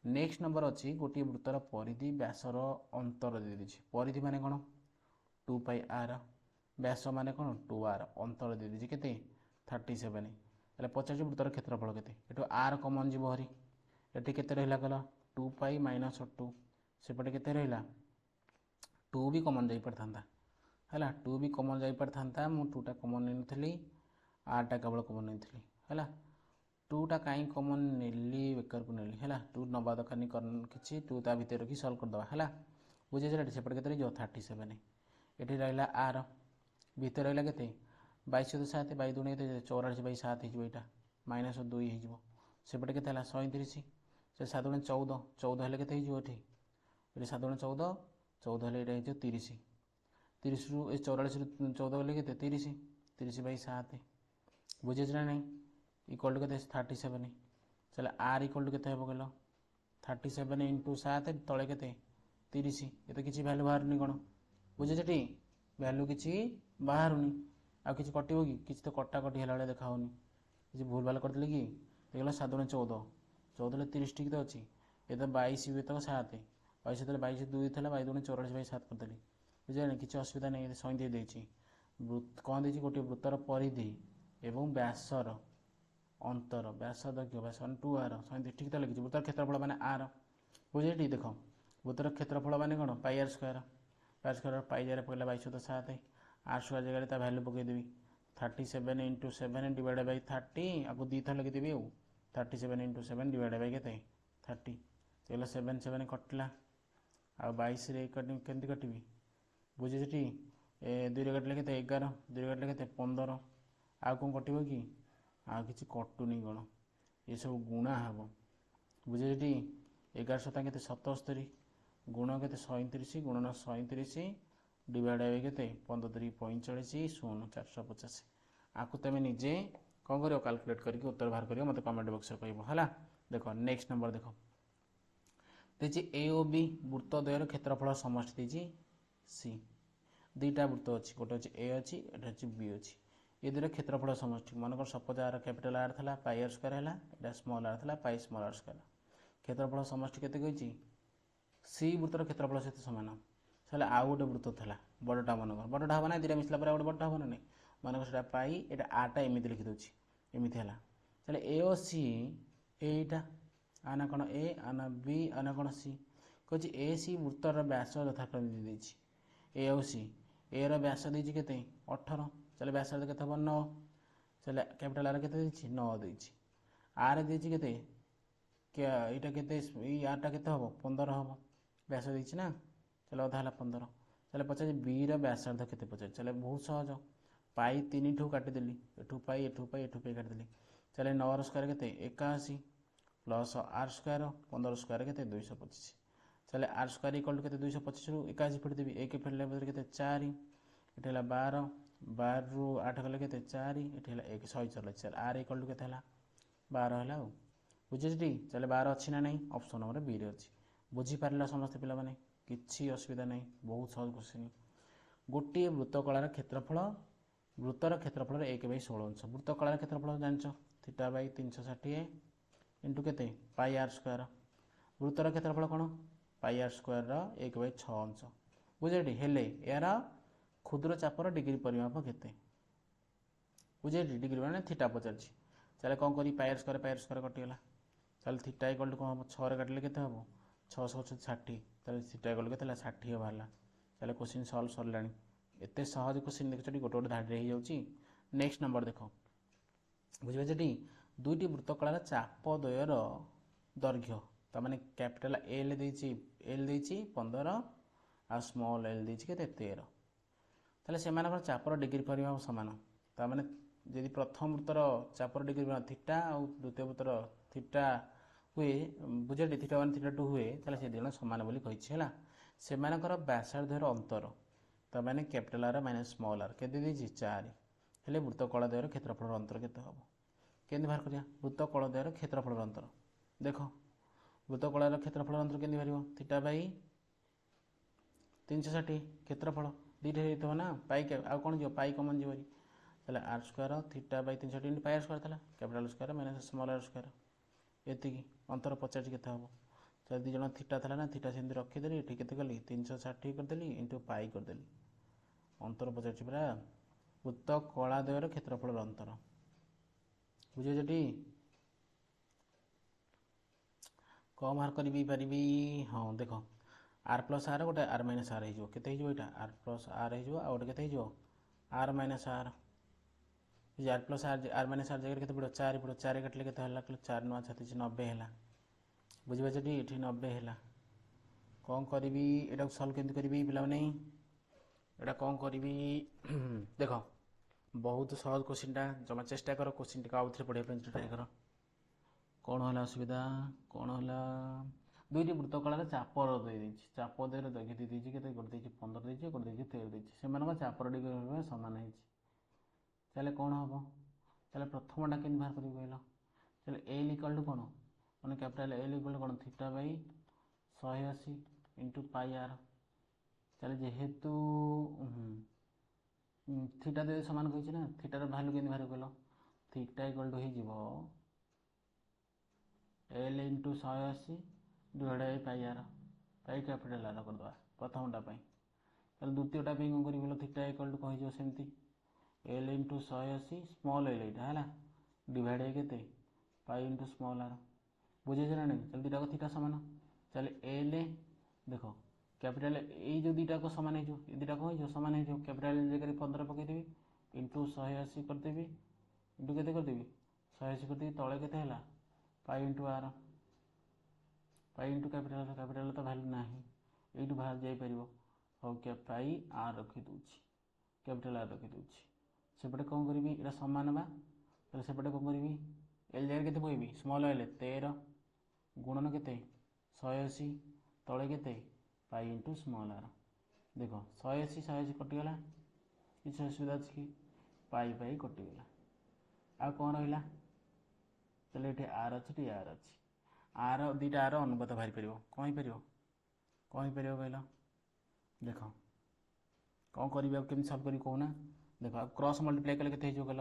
नेक्स्ट नंबर अच्छी गोटे वृत्तर परिधि व्यासर अंतर दे दीजिए परिधि माने कौन 2 पाई आर व्यास माने कौन 2 आर अंतर दे दीजिए केते 37 ताले पचास वृत्तर क्षेत्रफल केते एटो आर कॉमन जीव हरी एटी केते रहला कहला 2 पाई माइनस 2 सेपटे केते रहला 2 भी कॉमन जाई परथांता हैला 2 भी कॉमन जाई परथांता मु 2 टा कॉमन नै नथली आर टा केवल कॉमन नथली हैला 2 टा काई कॉमन नेली बेकर को नेली हैला 2 नबा दकानी करन किछि 2 ता भीतर की सॉल्व कर दवा हैला बुझे जरा सेपटे केते जो 37 एटी रहला आर भीतर रहला केते 22 7 22 दुणे 84 बाई 7 हो यहाँ माइनस 2 हो सेपटे के 37 से 7 दुणे 14 14 हेल्ले के ये 7 दुणे 14 14 हेल्ले ये 30 30 रु 44 रु 14 हेल्ले के 30 30 बाई 7 बुझे ना नहीं इक्वल टू के 37 चल आर इक्वल टू के कहल 37 इंटू 7 तले के 30 ये तो किसी भैल्यू बाहर कौन बुझे भैल्यू किसी बाहर आ किसी कटो कि किसी तो कटा कटी है देखा किसी भूल भाल करते कि देखल 7 दुणे 14 14 30 टी तो अच्छी ये तो 22 भी तक 7 22 तो 22 2 था 22 दुणे 84 बाई 7 करदेली बुझे किसी असुविधा नहीं सही देती कौन देखिए गोटे वृत्तर परिधि एवं व्यासर अंतर व्यास दैर्घ्य व्यास 2 आर सही ठीक तो लगे वृत्तर क्षेत्रफल माने आर बुझे देख वृत्तर क्षेत्रफल माने कौन पाई आर स्क्वायर पाई जार पकड़ा 22 तो 7 आर स्क्वायर जगह भैल्यू पकईदेवी 37 इंटू 7 डिवाइड बाई 30 आपको दी थर लगिदेवी 37 इंटू 7 डिवाइड बाई के 30 चलो 7 7 कटला आ 22 केमती कटि बुझे 2 कटिले के 11 2 कटिले के 15 आउ कौन कटो कि आ कि कटुनी कौन ये सब गुणा हम बुझे 11 शता के 77 गुण के 37 गुणन 37 डिवाइड बाई के 15 45 शून्य 450 आपको तुम निजे कौन कर कैलकुलेट करके उत्तर बाहर कर मत कमेंट बॉक्स में कहला देख नेक्स्ट नंबर देख देखिए ए ओ बी वृत्त द्वयर क्षेत्रफल समष्टि देती सी दुईटा वृत्त अच्छी गोटे अच्छे ए अच्छी अच्छे बी अच्छी ये दुटा क्षेत्रफल समष्टि मनकर सपोज आर कैपिटल आर था पाई आर स्क्वायर है यहाँ स्मॉल आर था पाई स्मॉल आर स्क्वायर क्षेत्रफल समष्टि केते कही सी वृत्तर क्षेत्रफल सहित सामान चले आउ गोटे वृत्त था बड़टा मनकर बड़टा हम ना दुटा मिसला गोटे बड़टा हम ना नहीं मनकर से पाई ये आटा एमती लिखिदे एमती है चले ए ओ सी एटा आना कौन ए आना बी आना कौन सी कह ए सी वृत्तर व्यास यथाक्रम देती ए और सी ए व्यास देती के 18 चले व्यास के 9 चले कैपिटल आर के 9 देती आर देती के यहाँ के आरटा के हम 15 हम व्यास देती ना चलो अधा है 15 चले पचास बी व्यासार्ध के पचास चले बहुत सहज पाई 3 ठू काटिदेली एठू पाई एठू पाई एठू पाई काटिदेली चले 9 स्क्वायर के 81 प्लस आर स्क्वायर 15 स्क्वायर के 225 चले आर स्क्वायर इक्वल टू के 225 रु 81 फेटदेवी 1 फेटले के 4 ये 12 12 रु 8 गले के 4 ये 1 144 चल आर इक्वल टू के 12 है बुझे चले 12 अच्छी ना नहीं ऑप्शन नंबर बी रे अच्छी बुझीपार समस्त पे किसी असुविधा नहीं बहुत सहज क्वेश्चन गोटे वृत्तकलार क्षेत्रफल वृत्तर क्षेत्रफल 1/16 अंश वृत्तकलार क्षेत्रफल जान थीटा बाई 360 इंटू के पाई आर स्क्वायर वृत्तर क्षेत्रफल कौन पाई आर स्क्वायर 1/6 अंश बुझे हेले यार क्षुद्र चापर डिग्री परिमाप के बुझे डिग्री मैंने थीटा पचार चले कौन करी पाई आर स्क्वायर कटिगला चल थीटा इक्वल टू कौन हम 6 काटिले के हम 6 60 चल थीटा इक्वल के 60 बाहर चले क्वेश्चन सल्व सरला एते सहज क्वेश्चन देखुछ गोटे गोटे धाड़ी हो जाउची। नेक्स्ट नंबर देख बुझिपारछटी दुईटी वृत्तकलार चाप द्वयर दैर्घ्य तार कैपिटल एल देछि 15 आ स्मॉल एल देछि केते 13 ताले सेमानकर चापर डिग्री परिमाप समान तार यदि प्रथम वृत्तर चापर डिग्री परिमाप थीटा और द्वितीय वृत्तर थीटा हुए बुझे थीटा 1 थीटा 2 हुए ताले से दिजण समान बोली कहिछि हला। सेमानकर व्यासार्धर अंतर तार माने capital R minus small R केते देछि 4 हेले वृत्तकला द्वयर क्षेत्रफल अंतर केते हबो केंदि बाहर करिया वृत्तकला द्वयर क्षेत्रफल अंतर देखो वृत्तकलार क्षेत्रफल अंतर केंदि बाहरिबो थीटा बाई 360 क्षेत्रफल दुईटा हो ना पाई आ कौन जो पाई कमन जी ताले R square theta by 360 into pi R square था capital square minus small R square एति अंतर 50 केते हबो तो दी जण थीटा था ना थीटा सेमती रखीदेली ये केते कली 360 करदेली इंटू पाई करदेली अंतर 50 पूरा वृत्तकला द्वयर क्षेत्रफल अंतर बुझे कम मार्क करी पारि हाँ देख आर प्लस आर गोटे आर माइनस आर हो आर प्लस आर हो गोटे के R minus R R plus R minus R जगह पड़ो 4 पड़ो 4 काटिले के 4 नुआ 36 90 है बुझिपारछटी ये 90 है कौन करी एटा सल्व केमती करी पिला नहीं एटा कौन करी देख बहुत सहज क्वेश्चनटा जमा चेष्टा कर क्वेश्चन टी आउ थे पढ़ाई ट्राई कर कौन है असुविधा कौन है दुईटी वृत्तकलार चापर चाप देर दैर्घ्य दी के 15 देती गोटे 13 देती से चापर डिग्री सामान है चले कौन हम चले प्रथमटा के बाहर कर कहल चले एल इक्वल टू कौन मैंने कैपिटल एल इक्वल टू कौन theta by 180 into pi R चले जेहेतु थीटा दे सामान कही ना थीटार भैल्यू के बाहर कहल थीटा इक्वल टू हो L into 180 divide pi R pi capital R करदे प्रथमटा द्वितीयटा कौन कर थीटा इक्वल टू कही सेमती एल इंटू 180 स्मॉल एल यहाँ है डिवाइड के पाई इंटू स्मॉल आर बुझे ना नहीं चल दुटा थीटा सामान चल एल देख कैपिटल ये जो दुटा को सामान हो दुटा कौन हो सामान हो कैपिटल जगह 15 पकईदेवी इंटू 180 करदेवी इंटू के करदेवी 180 करदेवी तले के pi into R pi into capital तो भैल्यू ना ये बाहर जापर हो क्या पाई आर रखीदे कैपिटल आर रखीदे सेपटे कौन करी ये सामान बा तो सेपटे कौन करी एल जगह के पकबी स्मॉल एल 13 गुणन के 180 तले के पाई इंटू स्मॉल आर देख 180 कटिगला किसी असुविधा अच्छी कि पाई पाई कटिगला आ कौन रहा चलो ये आर अच्छी आर अच्छी आर दुईटा आर अनुपात बाहरी पार कौन हो पार कहल देख कौन कर सल्व कर कहना देख क्रॉस मल्टीप्लाई कले के कहल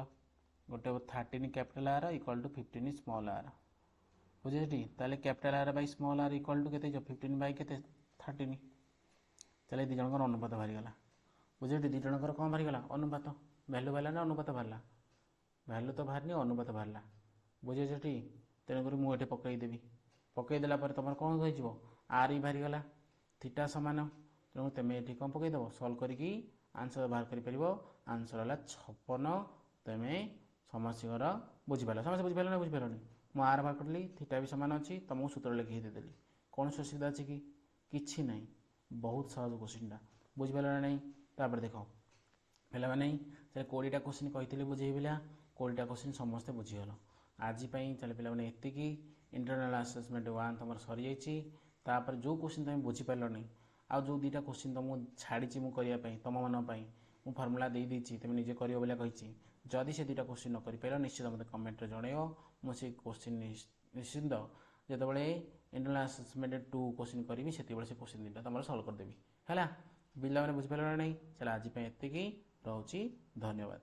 गोटे 13 capital R equal to 15 small R बुझे ताले capital R by small R equal to के 15 बाई के 13 चले दी जनकर अनुपात बाहरीगला बुझे दी जनकर कौन बाहरीगला अनुपात भैल्यू बाहर ना अनुपात बाहर भैल्यू तो बाहर अनुपात बाहर बुझे तेणुक मुझे पकईदेवी पकईदेला तुम कौन हो आर ही बाहरीगला थीटा सामान तेणु तुम ये कौन पकईदेव सल्व करके आंसर बाहर कर आंसर है 56 तुम समस्या बुझिपार समस्या बुझिपार ना बुझिपार मुझे आर बाहर करी थीटा भी सामान अच्छी तुमको सूत्र लिखी देदेली कौन असुविधा अच्छी कि ना बहुत सहज क्वेश्चनटा बुझिपार ना नहीं तापर देख पे 20टा क्वेश्चन कही बुझे पिला 20टा क्वेश्चन समस्ते बुझीगल आज चले पे एतिकी इंटरनल असेसमेंट 1 तुम सरी जापर जो क्वेश्चन तुम बुझीपार नहीं आ जो 2टा क्वेश्चन तुमको छाड़ी मुझे तुम मानी मुझे फर्मुला देती तुम निजे कर कही जदि से 2टा क्वेश्चन न कर निश्चित मत कमेंट जनइो मुझे क्वेश्चन निश्चिंत जिते इंटरनल असेसमेंट 2 क्वेश्चन करी से क्वेश्चन 2टा तुम सल्व करदेवी है पिला बुझीपार ना नहीं चलो आज एतिकी रोची धन्यवाद।